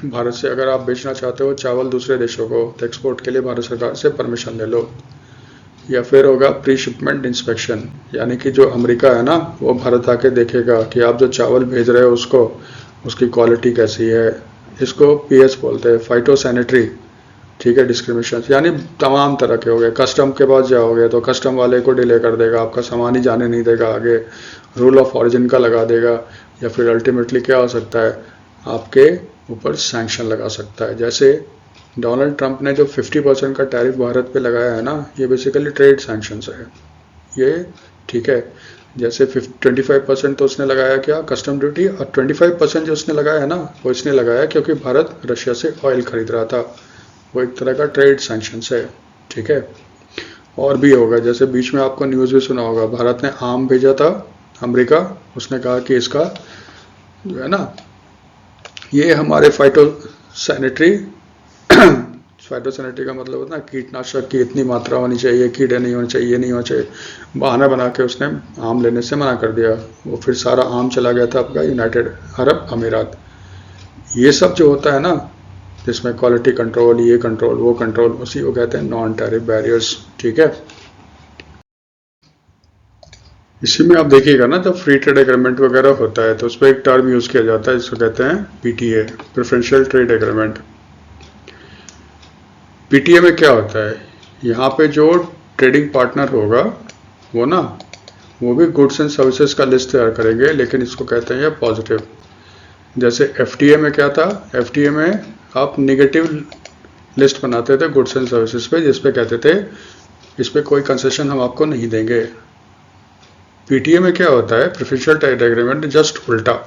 भारत से अगर आप बेचना चाहते हो चावल दूसरे देशों को, तो एक्सपोर्ट के लिए भारत सरकार से परमिशन ले लो। या फिर होगा प्री शिपमेंट इंस्पेक्शन, यानी कि जो अमेरिका है ना, वो भारत आके देखेगा कि आप जो चावल भेज रहे हो उसकी क्वालिटी कैसी है। इसको PS बोलते हैं, फाइटो सैनिटरी। ठीक है, डिस्क्रिमिनेशन यानी तमाम तरह के हो गए। कस्टम के पास जाओगे तो कस्टम वाले को डिले कर देगा, आपका सामान ही जाने नहीं देगा आगे, रूल ऑफ ऑरिजिन का लगा देगा। या फिर अल्टीमेटली क्या हो सकता है, आपके ऊपर सैंक्शन लगा सकता है। जैसे डोनाल्ड ट्रंप ने जो 50% का टैरिफ भारत पे लगाया है ना, ये बेसिकली ट्रेड सैंक्शंस है ये, ठीक है। जैसे 25% तो उसने लगाया क्या, कस्टम ड्यूटी, और 25% जो उसने लगाया है ना, वो इसने लगाया क्योंकि भारत रशिया से ऑयल खरीद रहा था। वो एक तरह का ट्रेड सैंक्शंस है, ठीक है। और भी होगा, जैसे बीच में आपको न्यूज़ भी सुना होगा, भारत ने आम भेजा था अमेरिका, उसने कहा कि इसका जो है ना, ये हमारे फाइटोसैनिटरी का मतलब होता है कीटनाशक की इतनी मात्रा होनी चाहिए, कीड़े नहीं होने चाहिए, ये नहीं होना चाहिए, बहाना बना के उसने आम लेने से मना कर दिया। वो फिर सारा आम चला गया था आपका यूनाइटेड अरब अमीरात। ये सब जो होता है ना, जिसमें क्वालिटी कंट्रोल, ये कंट्रोल, वो कंट्रोल, उसी को कहते हैं नॉन टैरिफ बैरियर्स, ठीक है। इसी में आप देखिएगा ना, जब फ्री ट्रेड एग्रीमेंट वगैरह होता है तो उस पर एक टर्म यूज किया जाता है जिसको कहते हैं PTA, preferential trade agreement. PTA में क्या होता है, यहाँ पे जो ट्रेडिंग पार्टनर होगा वो ना, वो भी गुड्स एंड सर्विसेज का लिस्ट तैयार करेंगे, लेकिन इसको कहते हैं पॉजिटिव। जैसे एफटीए में क्या था, एफटीए में आप निगेटिव लिस्ट बनाते थे गुड्स एंड सर्विसेज पे, जिसपे कहते थे इस पे कोई कंसेशन हम आपको नहीं देंगे। पीटीए में क्या होता है, प्रेफरेंशियल ट्रेड एग्रीमेंट, जस्ट उल्टा।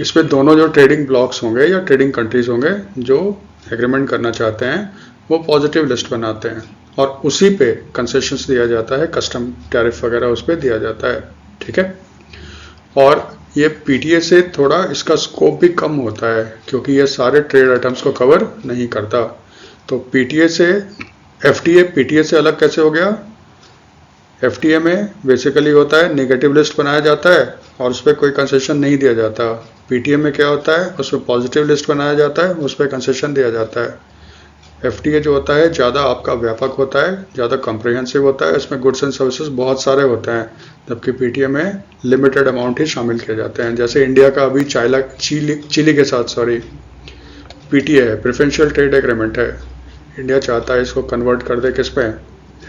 इसमें दोनों जो ट्रेडिंग ब्लॉक्स होंगे या ट्रेडिंग कंट्रीज होंगे जो एग्रीमेंट करना चाहते हैं, वो पॉजिटिव लिस्ट बनाते हैं और उसी पे कंसेशंस दिया जाता है, कस्टम टैरिफ वगैरह उस पर दिया जाता है, ठीक है। और ये पीटीए से थोड़ा इसका स्कोप भी कम होता है क्योंकि ये सारे ट्रेड आइटम्स को कवर नहीं करता। तो पीटीए से एफटीए पीटीए से अलग कैसे हो गया, एफटीए में बेसिकली होता है नेगेटिव लिस्ट बनाया जाता है और उस पर कोई कंसेशन नहीं दिया जाता। पीटीए में क्या होता है, उसमें पॉजिटिव लिस्ट बनाया जाता है, उस पर कंसेशन दिया जाता है। एफटीए जो होता है ज़्यादा आपका व्यापक होता है, ज़्यादा कॉम्प्रिहेंसिव होता है, इसमें गुड्स एंड सर्विसेज बहुत सारे होते हैं, जबकि पीटीए में लिमिटेड अमाउंट ही शामिल किए जाते हैं। जैसे इंडिया का अभी चिली के साथ पीटीए है, प्रेफरेंशियल ट्रेड एग्रीमेंट है। इंडिया चाहता है इसको कन्वर्ट कर दे किस पे,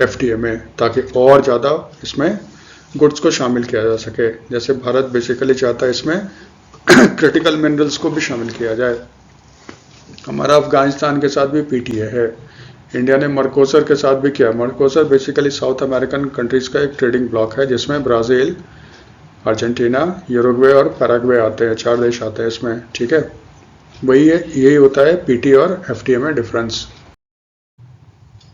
एफटीए में, ताकि और ज़्यादा इसमें गुड्स को शामिल किया जा सके। जैसे भारत बेसिकली चाहता है इसमें क्रिटिकल मिनरल्स को भी शामिल किया जाए। हमारा अफगानिस्तान के साथ भी पीटीए है। इंडिया ने मर्कोसर के साथ भी किया। मर्कोसर बेसिकली साउथ अमेरिकन कंट्रीज का एक ट्रेडिंग ब्लॉक है जिसमें ब्राज़ील, अर्जेंटीना, यूरुग्वे और पैराग्वे आते हैं, 4 देश आते हैं इसमें, ठीक है। वही है, यही होता है पीटीए और एफटीए में डिफरेंस।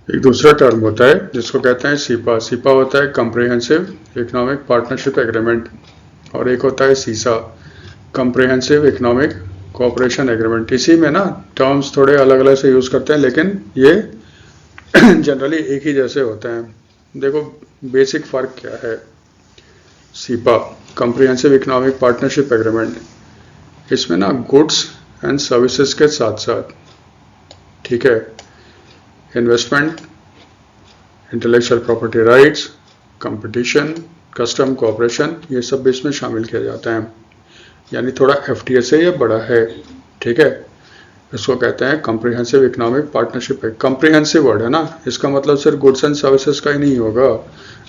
एक दूसरा टर्म होता है जिसको कहते हैं सीपा। सीपा होता है कम्प्रिहेंसिव इकोनॉमिक पार्टनरशिप एग्रीमेंट, और एक होता है सीसा, कम्प्रिहेंसिव इकोनॉमिक कोऑपरेशन एग्रीमेंट। इसी में ना टर्म्स थोड़े अलग अलग से यूज़ करते हैं, लेकिन ये जनरली एक ही जैसे होते हैं। देखो बेसिक फ़र्क क्या है। Cepa, comprehensive economic partnership agreement, इसमें ना गुड्स एंड सर्विसेज के साथ साथ, ठीक है, investment, intellectual property rights, competition, custom cooperation, ये सब भी इसमें शामिल किया जाता है। यानी थोड़ा एफटीए से ये बड़ा है, ठीक है। इसको कहते हैं कम्प्रिहेंसिव इकोनॉमिक पार्टनरशिप है। कम्प्रिहेंसिव वर्ड है ना, इसका मतलब सिर्फ गुड्स एंड सर्विसेज का ही नहीं होगा,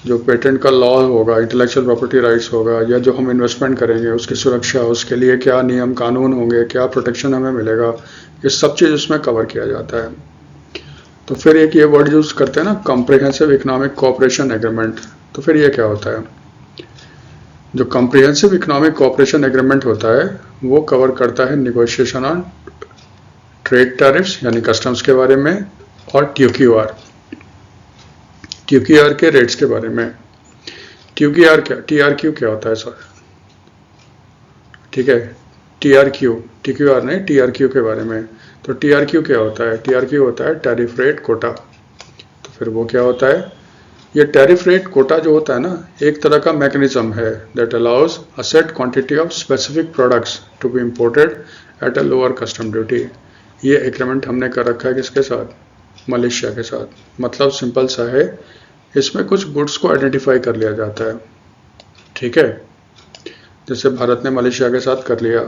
जो पेटेंट का लॉ होगा, इंटेलेक्चुअल प्रॉपर्टी राइट्स होगा, या जो हम इन्वेस्टमेंट करेंगे उसकी सुरक्षा, उसके लिए क्या नियम कानून होंगे, क्या प्रोटेक्शन हमें मिलेगा, ये सब चीज़ उसमें कवर किया जाता है। तो फिर एक ये वर्ड यूज़ करते हैं ना, कम्प्रिहेंसिव इकोनॉमिक कोऑपरेशन एग्रीमेंट। तो फिर ये क्या होता है, जो कम्प्रिहेंसिव इकोनॉमिक कोऑपरेशन एग्रीमेंट होता है वो कवर करता है निगोशिएशन ऑन ट्रेड टैरिफ्स यानी कस्टम्स के बारे में, और ट्यूक्यूआर के रेट्स के बारे में। ट्यूक्यूआर क्या, टीआरक्यू क्या होता है सर, ठीक है, टीक्यूआर नहीं, टीआरक्यू के बारे में। तो टीआरक्यू क्या होता है, टीआरक्यू होता है टैरिफ रेट कोटा। तो फिर वो क्या होता है, ये टैरिफ रेट कोटा जो होता है ना, एक तरह का मैकेनिज्म है that allows a set quantity of specific products to be imported at a lower custom duty. ये एग्रीमेंट हमने कर रखा है किसके साथ, मलेशिया के साथ। मतलब सिंपल सा है, इसमें कुछ गुड्स को आइडेंटिफाई कर लिया जाता है, ठीक है। जैसे भारत ने मलेशिया के साथ कर लिया,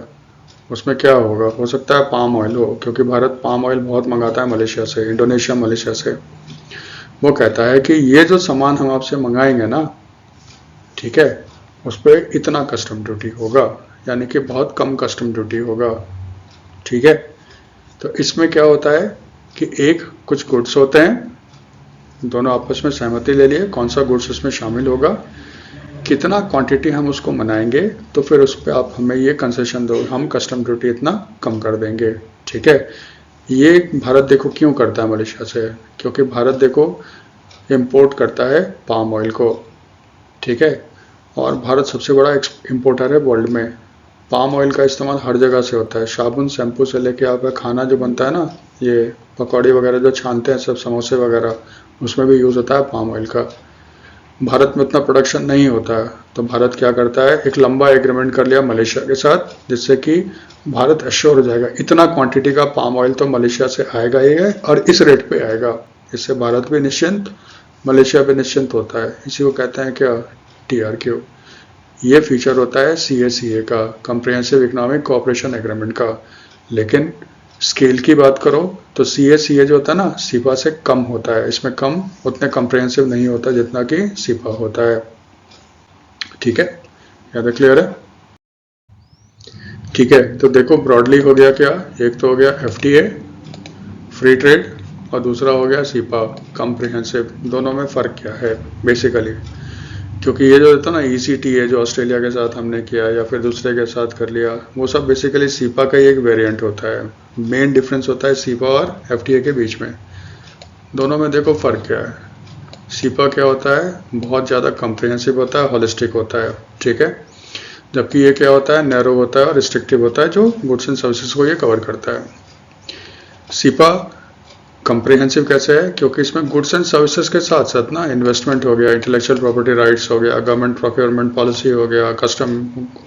उसमें क्या होगा, हो सकता है पाम ऑयल हो, क्योंकि भारत पाम ऑयल बहुत मंगाता है मलेशिया से, इंडोनेशिया, मलेशिया से। वो कहता है कि ये जो सामान हम आपसे मंगाएंगे ना, ठीक है, उस पर इतना कस्टम ड्यूटी होगा, यानी कि बहुत कम कस्टम ड्यूटी होगा। ठीक है। तो इसमें क्या होता है कि एक कुछ गुड्स होते हैं, दोनों आपस में सहमति ले लिए कौन सा गुड्स इसमें शामिल होगा, कितना क्वांटिटी हम उसको मनाएंगे, तो फिर उस पर आप हमें ये कंसेशन दो, हम कस्टम ड्यूटी इतना कम कर देंगे। ठीक है। ये भारत देखो क्यों करता है मलेशिया से, क्योंकि भारत देखो इंपोर्ट करता है पाम ऑयल को। ठीक है। और भारत सबसे बड़ा इंपोर्टर है वर्ल्ड में। पाम ऑयल का इस्तेमाल हर जगह से होता है, साबुन शैम्पू से लेके आपका खाना जो बनता है ना, ये पकौड़ी वगैरह जो छानते हैं सब, समोसे वगैरह, उसमें भी यूज़ होता है पाम ऑयल का। भारत में इतना प्रोडक्शन नहीं होता है, तो भारत क्या करता है, एक लंबा एग्रीमेंट कर लिया मलेशिया के साथ, जिससे कि भारत एश्योर हो जाएगा इतना क्वांटिटी का पाम ऑयल तो मलेशिया से आएगा ही है और इस रेट पे आएगा। इससे भारत भी निश्चिंत, मलेशिया भी निश्चिंत होता है। इसी को कहते हैं क्या, TRQ। ये फीचर होता है CACA का, कम्प्रिहेंसिव इकोनॉमिक कोऑपरेशन एग्रीमेंट का। लेकिन स्केल की बात करो तो CACA जो होता है ना, सीपा से कम होता है, इसमें कम उतने कम्प्रिहेंसिव नहीं होता जितना कि सीपा होता है। ठीक है, याद क्लियर है? ठीक है, तो देखो ब्रॉडली हो गया क्या, एक तो हो गया FTA फ्री ट्रेड और दूसरा हो गया सीपा कम्प्रिहेंसिव। दोनों में फ़र्क क्या है बेसिकली, क्योंकि ये जो होता है ना ECTA जो ऑस्ट्रेलिया के साथ हमने किया या फिर दूसरे के साथ कर लिया, वो सब बेसिकली सीपा का ही एक वेरिएंट होता है। मेन डिफरेंस होता है सीपा और FTA के बीच में। दोनों में देखो फ़र्क क्या है। सीपा क्या होता है, बहुत ज़्यादा कम्प्रिहेंसिव होता है, होलिस्टिक होता है। ठीक है। जबकि ये क्या होता है, नैरो होता है और रिस्ट्रिक्टिव होता है, जो गुड्स एंड सर्विसेज को ये कवर करता है। सीपा कम्प्रिहेंसिव कैसे है, क्योंकि इसमें गुड्स एंड सर्विसेज के साथ साथ ना इन्वेस्टमेंट हो गया, इंटेलेक्चुअल प्रॉपर्टी राइट्स हो गया, गवर्नमेंट प्रोक्योरमेंट पॉलिसी हो गया, कस्टम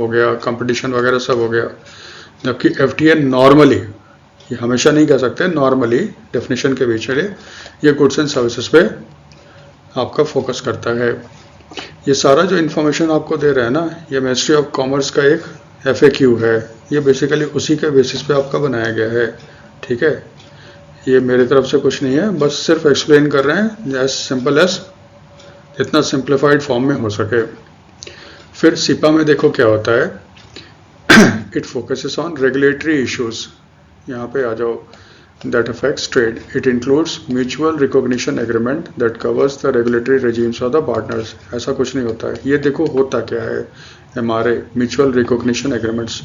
हो गया, कंपटीशन वगैरह सब हो गया। जबकि FTA नॉर्मली, ये हमेशा नहीं कह सकते, नॉर्मली डेफिनेशन के बीच में ये गुड्स एंड सर्विसेज पे आपका फोकस करता है। ये सारा जो इन्फॉर्मेशन आपको दे रहा है ना, ये मिनिस्ट्री ऑफ कॉमर्स का एक FAQ है। ये बेसिकली उसी के बेसिस पे आपका बनाया गया है। ठीक है, ये मेरी तरफ से कुछ नहीं है, बस सिर्फ एक्सप्लेन कर रहे हैं एज सिंपल एज जितना सिंप्लीफाइड फॉर्म में हो सके। फिर सीपा में देखो क्या होता है, it focuses on regulatory issues, यहाँ पे आ जाओ, that affects trade. It includes mutual recognition agreement that covers the regulatory regimes of the partners. ऐसा कुछ नहीं होता है। ये देखो होता क्या है, MRA म्यूचुअल रिकॉग्निशन एग्रीमेंट्स,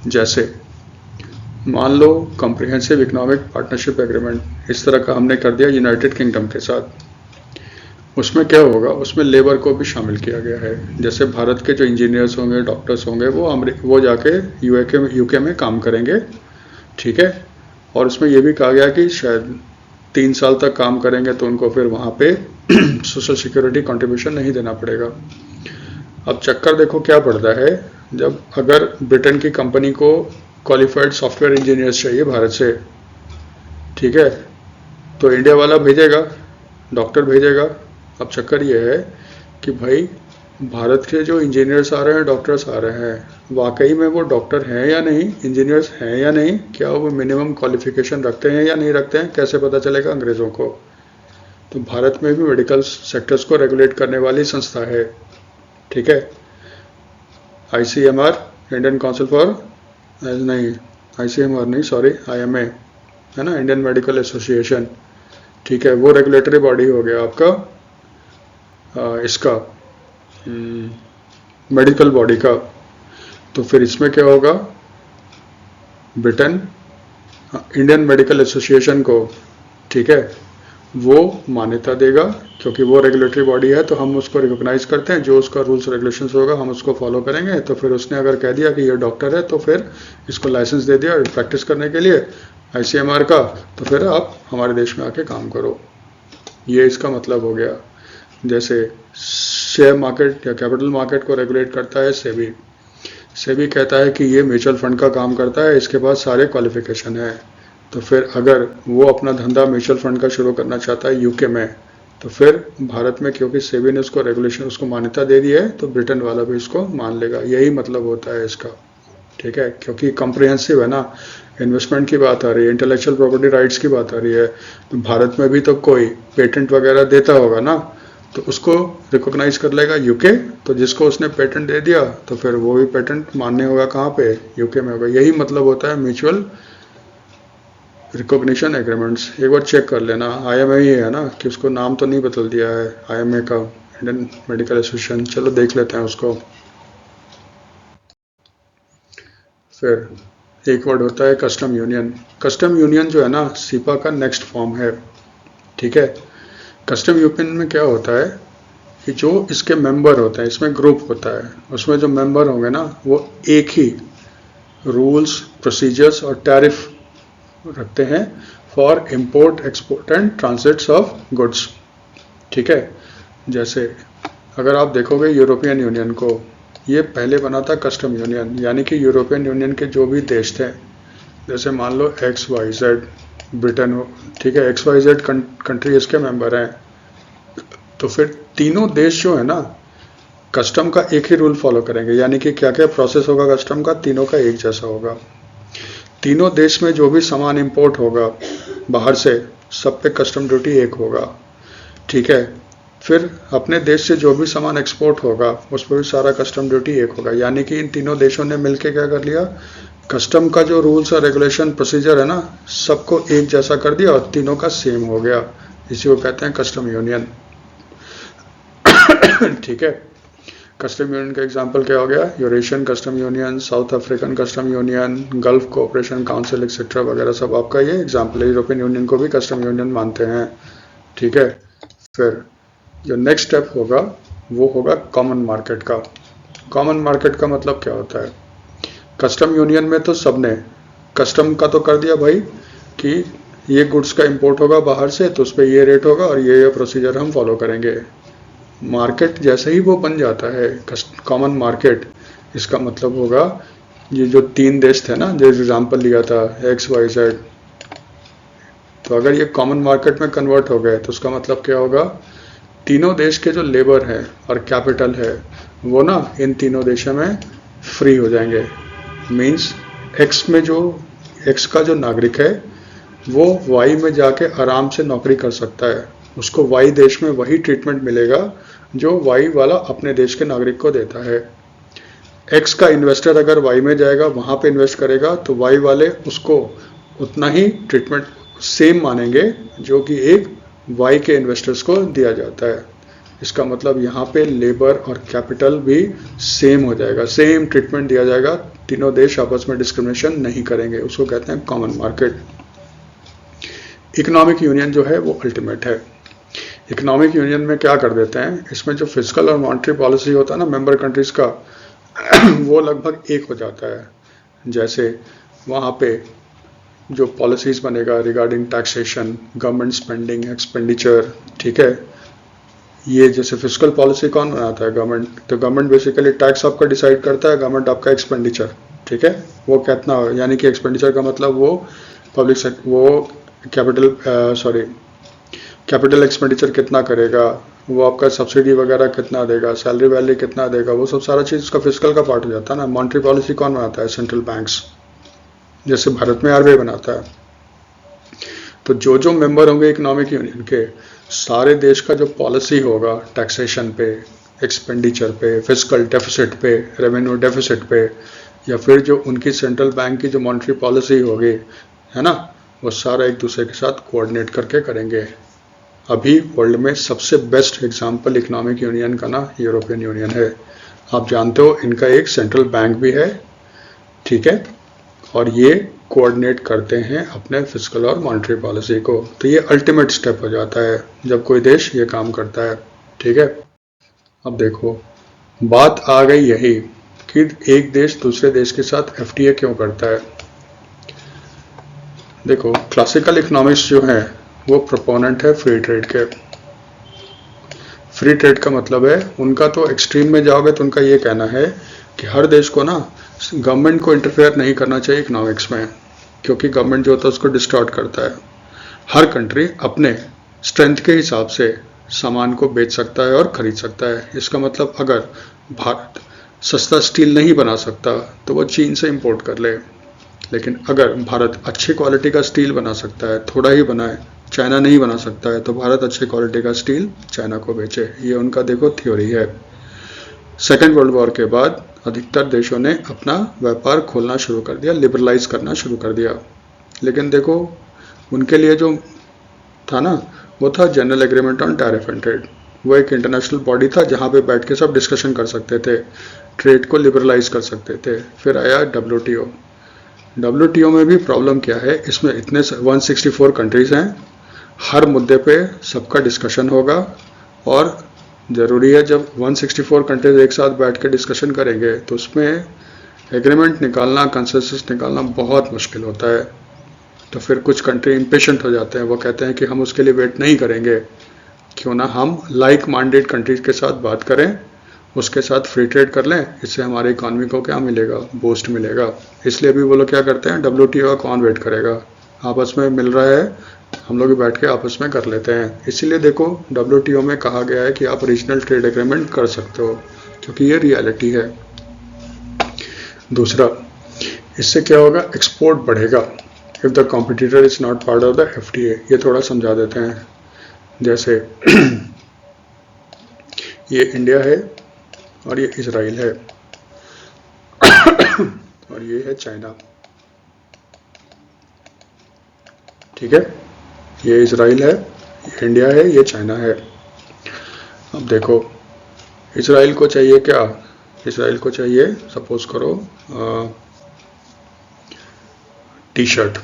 जैसे मान लो कम्प्रिहेंसिव इकोनॉमिक पार्टनरशिप एग्रीमेंट, इस तरह का हमने कर दिया यूनाइटेड किंगडम के साथ। उसमें क्या होगा, उसमें लेबर को भी शामिल किया गया है। जैसे भारत के जो इंजीनियर्स होंगे, डॉक्टर्स होंगे, वो जाके UK में काम करेंगे। ठीक है। और उसमें यह भी कहा गया कि शायद 3 साल तक काम करेंगे तो उनको फिर वहाँ पे सोशल सिक्योरिटी कंट्रीब्यूशन नहीं देना पड़ेगा। अब चक्कर देखो क्या पड़ता है, जब अगर ब्रिटेन की कंपनी को क्वालिफाइड सॉफ्टवेयर इंजीनियर्स चाहिए भारत से, ठीक है, तो इंडिया वाला भेजेगा, डॉक्टर भेजेगा। अब चक्कर ये है कि भाई भारत के जो इंजीनियर्स आ रहे हैं, डॉक्टर्स आ रहे हैं, वाकई में वो डॉक्टर हैं या नहीं, इंजीनियर्स हैं या नहीं, क्या वो मिनिमम क्वालिफिकेशन रखते हैं या नहीं रखते हैं, कैसे पता चलेगा अंग्रेज़ों को। तो भारत में भी मेडिकल सेक्टर्स को रेगुलेट करने वाली संस्था है। ठीक है, ICMR, इंडियन काउंसिल फॉर, नहीं ICMR नहीं, सॉरी IMA है ना, इंडियन मेडिकल एसोसिएशन। ठीक है, वो रेगुलेटरी बॉडी हो गया आपका इसका मेडिकल बॉडी का। तो फिर इसमें क्या होगा, ब्रिटेन इंडियन मेडिकल एसोसिएशन को, ठीक है, वो मान्यता देगा, क्योंकि वो रेगुलेटरी बॉडी है तो हम उसको रिकॉग्नाइज करते हैं, जो उसका रूल्स रेगुलेशंस होगा हम उसको फॉलो करेंगे। तो फिर उसने अगर कह दिया कि ये डॉक्टर है तो फिर इसको लाइसेंस दे दिया प्रैक्टिस करने के लिए ICMR का, तो फिर आप हमारे देश में आके काम करो। ये इसका मतलब हो गया। जैसे शेयर मार्केट या कैपिटल मार्केट को रेगुलेट करता है सेबी। सेबी कहता है कि ये म्यूचुअल फंड का काम करता है, इसके पास सारे क्वालिफिकेशन है। तो फिर अगर वो अपना धंधा म्यूचुअल फंड का शुरू करना चाहता है UK में, तो फिर भारत में क्योंकि सेबी ने उसको रेगुलेशन, उसको मान्यता दे दी है, तो ब्रिटेन वाला भी इसको मान लेगा। यही मतलब होता है इसका। ठीक है, क्योंकि कम्प्रिहेंसिव है ना, इन्वेस्टमेंट की बात आ रही है, इंटेलेक्चुअल प्रॉपर्टी राइट्स की बात आ रही है। तो भारत में भी तो कोई पेटेंट वगैरह देता होगा ना, तो उसको रिकॉग्नाइज कर लेगा यूके, तो जिसको उसने पेटेंट दे दिया तो फिर वो भी पेटेंट मान्य होगा कहाँ पे, यूके में होगा। यही मतलब होता है म्यूचुअल रिकॉग्निशन एग्रीमेंट्स। एक बार चेक कर लेना, आईएमए ही है ना, कि उसको नाम तो नहीं बदल दिया है आईएमए का, इंडियन मेडिकल एसोसिएशन। चलो देख लेते हैं उसको। फिर एक वर्ड होता है कस्टम यूनियन। कस्टम यूनियन जो है ना सीपा का नेक्स्ट फॉर्म है, ठीक है। कस्टम यूनियन में क्या होता है कि जो इसके मेंबर होते हैं, इसमें ग्रुप होता है, उसमें जो मेंबर होंगे ना वो एक ही रूल्स, प्रोसीजर्स और टैरिफ रखते हैं for import, export and transits of goods, ठीक है। जैसे अगर आप देखोगे यूरोपियन यूनियन को, ये पहले बना था कस्टम यूनियन, यानी कि यूरोपियन यूनियन के जो भी देश थे, जैसे मान लो XYZ ब्रिटेन हो, ठीक है, XYZ कंट्री इसके मेंबर हैं, तो फिर तीनों देश जो है ना कस्टम का एक ही रूल फॉलो करेंगे। यानी कि क्या क्या प्रोसेस होगा कस्टम का, तीनों का एक जैसा होगा। तीनों देश में जो भी सामान इंपोर्ट होगा बाहर से, सब पे कस्टम ड्यूटी एक होगा, ठीक है। फिर अपने देश से जो भी सामान एक्सपोर्ट होगा उस पर भी सारा कस्टम ड्यूटी एक होगा। यानी कि इन तीनों देशों ने मिलकर क्या कर लिया, कस्टम का जो रूल्स और रेगुलेशन प्रोसीजर है ना सबको एक जैसा कर दिया और तीनों का सेम हो गया। इसी को कहते हैं कस्टम यूनियन, ठीक है। कस्टम यूनियन का एग्जांपल क्या हो गया, Eurasian custom union, south African custom union, gulf cooperation council etcetera वगैरह सब आपका ये एग्जांपल है। यूरोपियन यूनियन को भी कस्टम यूनियन मानते हैं, ठीक है। फिर जो नेक्स्ट स्टेप होगा वो होगा कॉमन मार्केट का। कॉमन मार्केट का मतलब क्या होता है, कस्टम यूनियन में तो सबने कस्टम का तो कर दिया भाई कि ये गुड्स का इंपोर्ट होगा बाहर से तो उस पर ये रेट होगा और ये प्रोसीजर हम फॉलो करेंगे। मार्केट जैसे ही वो बन जाता है कॉमन मार्केट, इसका मतलब होगा ये जो तीन देश थे ना, जो एग्जांपल लिया था XYZ, तो अगर ये कॉमन मार्केट में कन्वर्ट हो गए तो उसका मतलब क्या होगा, तीनों देश के जो लेबर है और कैपिटल है वो ना इन तीनों देशों में फ्री हो जाएंगे। मींस एक्स का जो नागरिक है वो वाई में जाके आराम से नौकरी कर सकता है, उसको वाई देश में वही ट्रीटमेंट मिलेगा जो वाई वाला अपने देश के नागरिक को देता है। एक्स का इन्वेस्टर अगर वाई में जाएगा वहां पे इन्वेस्ट करेगा तो वाई वाले उसको उतना ही ट्रीटमेंट सेम मानेंगे जो कि एक वाई के इन्वेस्टर्स को दिया जाता है। इसका मतलब यहाँ पे लेबर और कैपिटल भी सेम हो जाएगा, सेम ट्रीटमेंट दिया जाएगा, तीनों देश आपस में डिस्क्रिमिनेशन नहीं करेंगे, उसको कहते हैं कॉमन मार्केट। इकोनॉमिक यूनियन जो है वो अल्टीमेट है। इकोनॉमिक यूनियन में क्या कर देते हैं, इसमें जो फिजिकल और मॉनेटरी पॉलिसी होता है ना मेंबर कंट्रीज का वो लगभग एक हो जाता है। जैसे वहाँ पे जो पॉलिसीज बनेगा regarding taxation, government spending, expenditure, ठीक है, ये जैसे फिजिकल पॉलिसी कौन बनाता है, गवर्नमेंट। तो गवर्नमेंट बेसिकली टैक्स आपका डिसाइड करता है, गवर्नमेंट आपका एक्सपेंडिचर, ठीक है, वो कितना हो, यानी कि एक्सपेंडिचर का मतलब वो पब्लिक वो कैपिटल एक्सपेंडिचर कितना करेगा, वो आपका सब्सिडी वगैरह कितना देगा, सैलरी वैली कितना देगा, वो सब सारा चीज़ उसका फिजिकल का पार्ट हो जाता है ना। मॉनेटरी पॉलिसी कौन बनाता है, सेंट्रल बैंक्स, जैसे भारत में RBI बनाता है। तो जो जो मेंबर होंगे इकोनॉमिक यूनियन के, सारे देश का जो पॉलिसी होगा टैक्सेशन पे, एक्सपेंडिचर पे, फिजिकल डेफिसिट पे, रेवेन्यू डेफिसिट पे, या फिर जो उनकी सेंट्रल बैंक की जो मॉनेटरी पॉलिसी होगी है ना, वो सारा एक दूसरे के साथ कोऑर्डिनेट करके करेंगे। अभी वर्ल्ड में सबसे बेस्ट एग्जांपल इकोनॉमिक यूनियन का ना यूरोपियन यूनियन है। आप जानते हो इनका एक सेंट्रल बैंक भी है, ठीक है, और ये कोऑर्डिनेट करते हैं अपने फिजिकल और मॉनेटरी पॉलिसी को। तो ये अल्टीमेट स्टेप हो जाता है जब कोई देश ये काम करता है, ठीक है। अब देखो बात आ गई यही कि एक देश दूसरे देश के साथ FTA क्यों करता है। देखो क्लासिकल इकोनॉमिक्स जो है वो प्रोपोनेंट है फ्री ट्रेड के। फ्री ट्रेड का मतलब है उनका, तो एक्सट्रीम में जाओगे तो उनका ये कहना है कि हर देश को ना गवर्नमेंट को इंटरफेयर नहीं करना चाहिए इकोनॉमिक्स में, क्योंकि गवर्नमेंट जो होता है उसको डिस्टॉर्ट करता है। हर कंट्री अपने स्ट्रेंथ के हिसाब से सामान को बेच सकता है और खरीद सकता है। इसका मतलब अगर भारत सस्ता स्टील नहीं बना सकता तो वो चीन से इंपोर्ट कर ले, लेकिन अगर भारत अच्छी क्वालिटी का स्टील बना सकता है, थोड़ा ही बनाए चाइना नहीं बना सकता है, तो भारत अच्छे क्वालिटी का स्टील चाइना को बेचे। ये उनका देखो थ्योरी है। सेकेंड वर्ल्ड वॉर के बाद अधिकतर देशों ने अपना व्यापार खोलना शुरू कर दिया, लिबरलाइज करना शुरू कर दिया। लेकिन देखो उनके लिए जो था ना, वो था general agreement on tariff and trade. वो एक इंटरनेशनल बॉडी था जहाँ पे बैठ के सब डिस्कशन कर सकते थे, ट्रेड को लिबरलाइज कर सकते थे। फिर आया WTO। WTO में भी प्रॉब्लम क्या है, इसमें इतने 164 कंट्रीज हैं, हर मुद्दे पे सबका डिस्कशन होगा, और ज़रूरी है जब 164 कंट्रीज एक साथ बैठ के डिस्कशन करेंगे तो उसमें एग्रीमेंट निकालना, कंसेंसस निकालना बहुत मुश्किल होता है। तो फिर कुछ कंट्री इम्पेशेंट हो जाते हैं, वो कहते हैं कि हम उसके लिए वेट नहीं करेंगे, क्यों ना हम लाइक माइंडेड कंट्रीज के साथ बात करें, उसके साथ फ्री ट्रेड कर लें, इससे हमारी इकॉनमी को क्या मिलेगा, बूस्ट मिलेगा। इसलिए भी वो लोग क्या करते हैं, WTO का कौन वेट करेगा, आपस में मिल रहा है, हम लोग बैठ के आपस में कर लेते हैं। इसीलिए देखो WTO में कहा गया है कि आप रीजनल ट्रेड एग्रीमेंट कर सकते हो, क्योंकि ये रियलिटी है। दूसरा, इससे क्या होगा, एक्सपोर्ट बढ़ेगा if the competitor is not part of the FTA। ये थोड़ा समझा देते हैं। जैसे ये इंडिया है और ये इजराइल है और ये है चाइना, ठीक है। ये इजराइल है, ये इंडिया है, ये चाइना है। अब देखो इजराइल को चाहिए क्या, इजराइल को चाहिए सपोज करो टी शर्ट।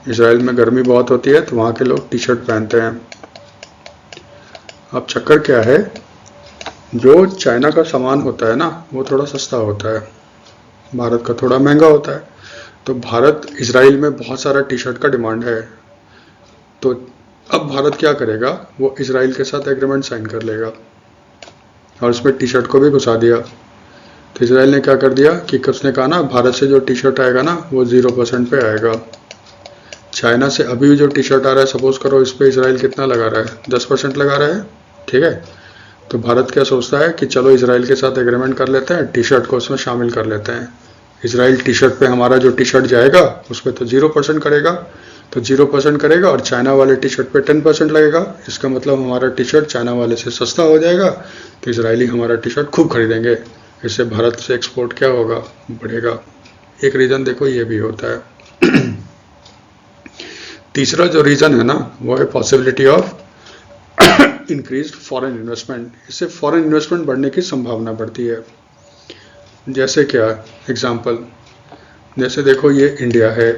इजराइल में गर्मी बहुत होती है तो वहाँ के लोग टी शर्ट पहनते हैं। अब चक्कर क्या है, जो चाइना का सामान होता है ना वो थोड़ा सस्ता होता है, भारत का थोड़ा महंगा होता है। तो भारत इजराइल में बहुत सारा टी शर्ट का डिमांड है, तो अब भारत क्या करेगा, वो इजराइल के साथ एग्रीमेंट साइन कर लेगा और उसमें टी शर्ट को भी घुसा दिया। तो इजराइल ने क्या कर दिया कि उसने कहा ना भारत से जो टी शर्ट आएगा ना वो 0% पे आएगा। चाइना से अभी भी जो टी शर्ट आ रहा है, सपोज करो इस पर इजराइल कितना लगा रहा है, 10% लगा रहा है, ठीक है। तो भारत क्या सोचता है कि चलो इजराइल के साथ एग्रीमेंट कर लेते हैं, टी शर्ट को उसमें शामिल कर लेते हैं। इजराइल टी शर्ट पे हमारा जो टी शर्ट जाएगा उस पर तो 0% करेगा, तो 0% करेगा और चाइना वाले टी शर्ट पे 10% लगेगा। इसका मतलब हमारा टी शर्ट चाइना वाले से सस्ता हो जाएगा, तो इजरायली हमारा टी शर्ट खूब खरीदेंगे। इससे भारत से एक्सपोर्ट क्या होगा, बढ़ेगा। एक रीज़न देखो ये भी होता है। तीसरा जो रीज़न है ना वो है possibility of increased foreign investment. इससे फॉरेन इन्वेस्टमेंट बढ़ने की संभावना बढ़ती है। जैसे क्या एग्जांपल, जैसे देखो ये इंडिया है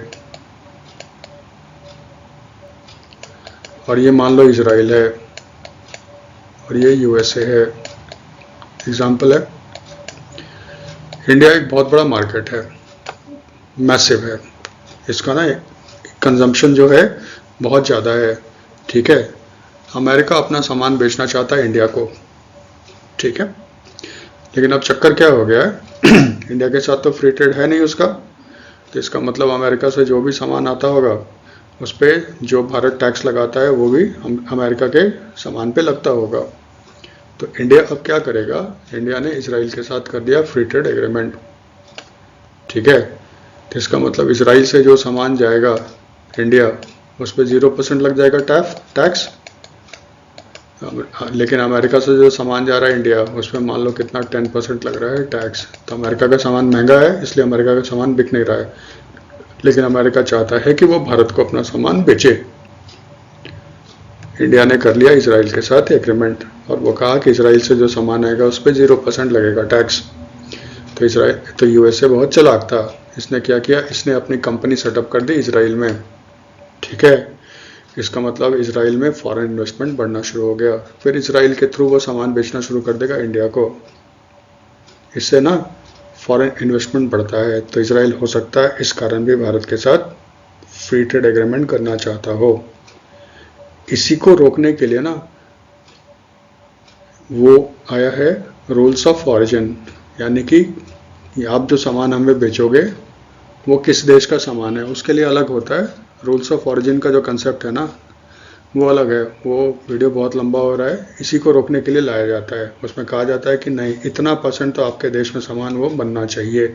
और ये मान लो इजराइल है और ये USA है। एग्जांपल है, इंडिया एक बहुत बड़ा मार्केट है, मैसिव है, इसका ना कंजम्पशन जो है बहुत ज़्यादा है, ठीक है। अमेरिका अपना सामान बेचना चाहता है इंडिया को, ठीक है। लेकिन अब चक्कर क्या हो गया है, इंडिया के साथ तो फ्री ट्रेड है नहीं उसका, तो इसका मतलब अमेरिका से जो भी सामान आता होगा उस पर जो भारत टैक्स लगाता है वो भी अमेरिका के सामान पे लगता होगा। तो इंडिया अब क्या करेगा, इंडिया ने इजराइल के साथ कर दिया फ्री ट्रेड एग्रीमेंट, ठीक है। तो इसका मतलब इजराइल से जो सामान जाएगा इंडिया उस पर 0% लग जाएगा टैक्स, लेकिन अमेरिका से जो सामान जा रहा है इंडिया उस पर मान लो कितना 10% लग रहा है टैक्स। तो अमेरिका का सामान महंगा है इसलिए अमेरिका का सामान बिक नहीं रहा है, लेकिन अमेरिका चाहता है कि वो भारत को अपना सामान बेचे। इंडिया ने कर लिया इजराइल के साथ एग्रीमेंट और वो कहा कि इजराइल से जो सामान आएगा उस पर 0% लगेगा टैक्स। तो USA बहुत चालाक था, इसने क्या किया, इसने अपनी कंपनी सेटअप कर दी इजराइल में, ठीक है। इसका मतलब इजराइल में फॉरेन इन्वेस्टमेंट बढ़ना शुरू हो गया। फिर इजराइल के थ्रू वो सामान बेचना शुरू कर देगा इंडिया को, इससे ना फॉरेन इन्वेस्टमेंट बढ़ता है। तो इजराइल हो सकता है इस कारण भी भारत के साथ फ्री ट्रेड एग्रीमेंट करना चाहता हो। इसी को रोकने के लिए ना वो आया है रूल्स ऑफ ऑरिजिन, यानी कि आप जो सामान हमें बेचोगे वो किस देश का सामान है उसके लिए अलग होता है। रूल्स ऑफ ऑरिजिन का जो कंसेप्ट है ना वो अलग है। वो वीडियो बहुत लंबा हो रहा है, इसी को रोकने के लिए लाया जाता है। उसमें कहा जाता है कि नहीं, इतना % तो आपके देश में सामान वो बनना चाहिए,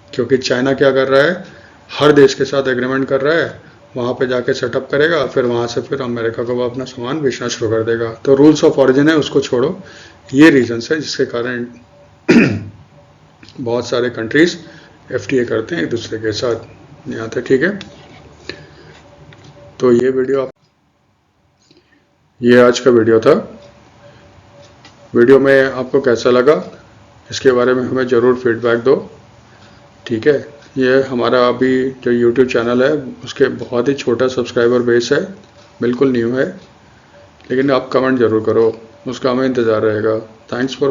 क्योंकि चाइना क्या कर रहा है, हर देश के साथ एग्रीमेंट कर रहा है वहाँ पे जाके सेटअप करेगा, फिर वहाँ से फिर अमेरिका को वो अपना सामान बेचना शुरू कर देगा। तो रूल्स ऑफ ऑरिजिन है, उसको छोड़ो। ये रीजंस है जिसके कारण बहुत सारे कंट्रीज FTA करते हैं एक दूसरे के साथ। यहाँ तक ठीक है। तो ये आज का वीडियो था। वीडियो में आपको कैसा लगा इसके बारे में हमें ज़रूर फीडबैक दो, ठीक है। ये हमारा अभी जो YouTube चैनल है उसके बहुत ही छोटा सब्सक्राइबर बेस है, बिल्कुल न्यू है, लेकिन आप कमेंट ज़रूर करो, उसका हमें इंतज़ार रहेगा। Thanks for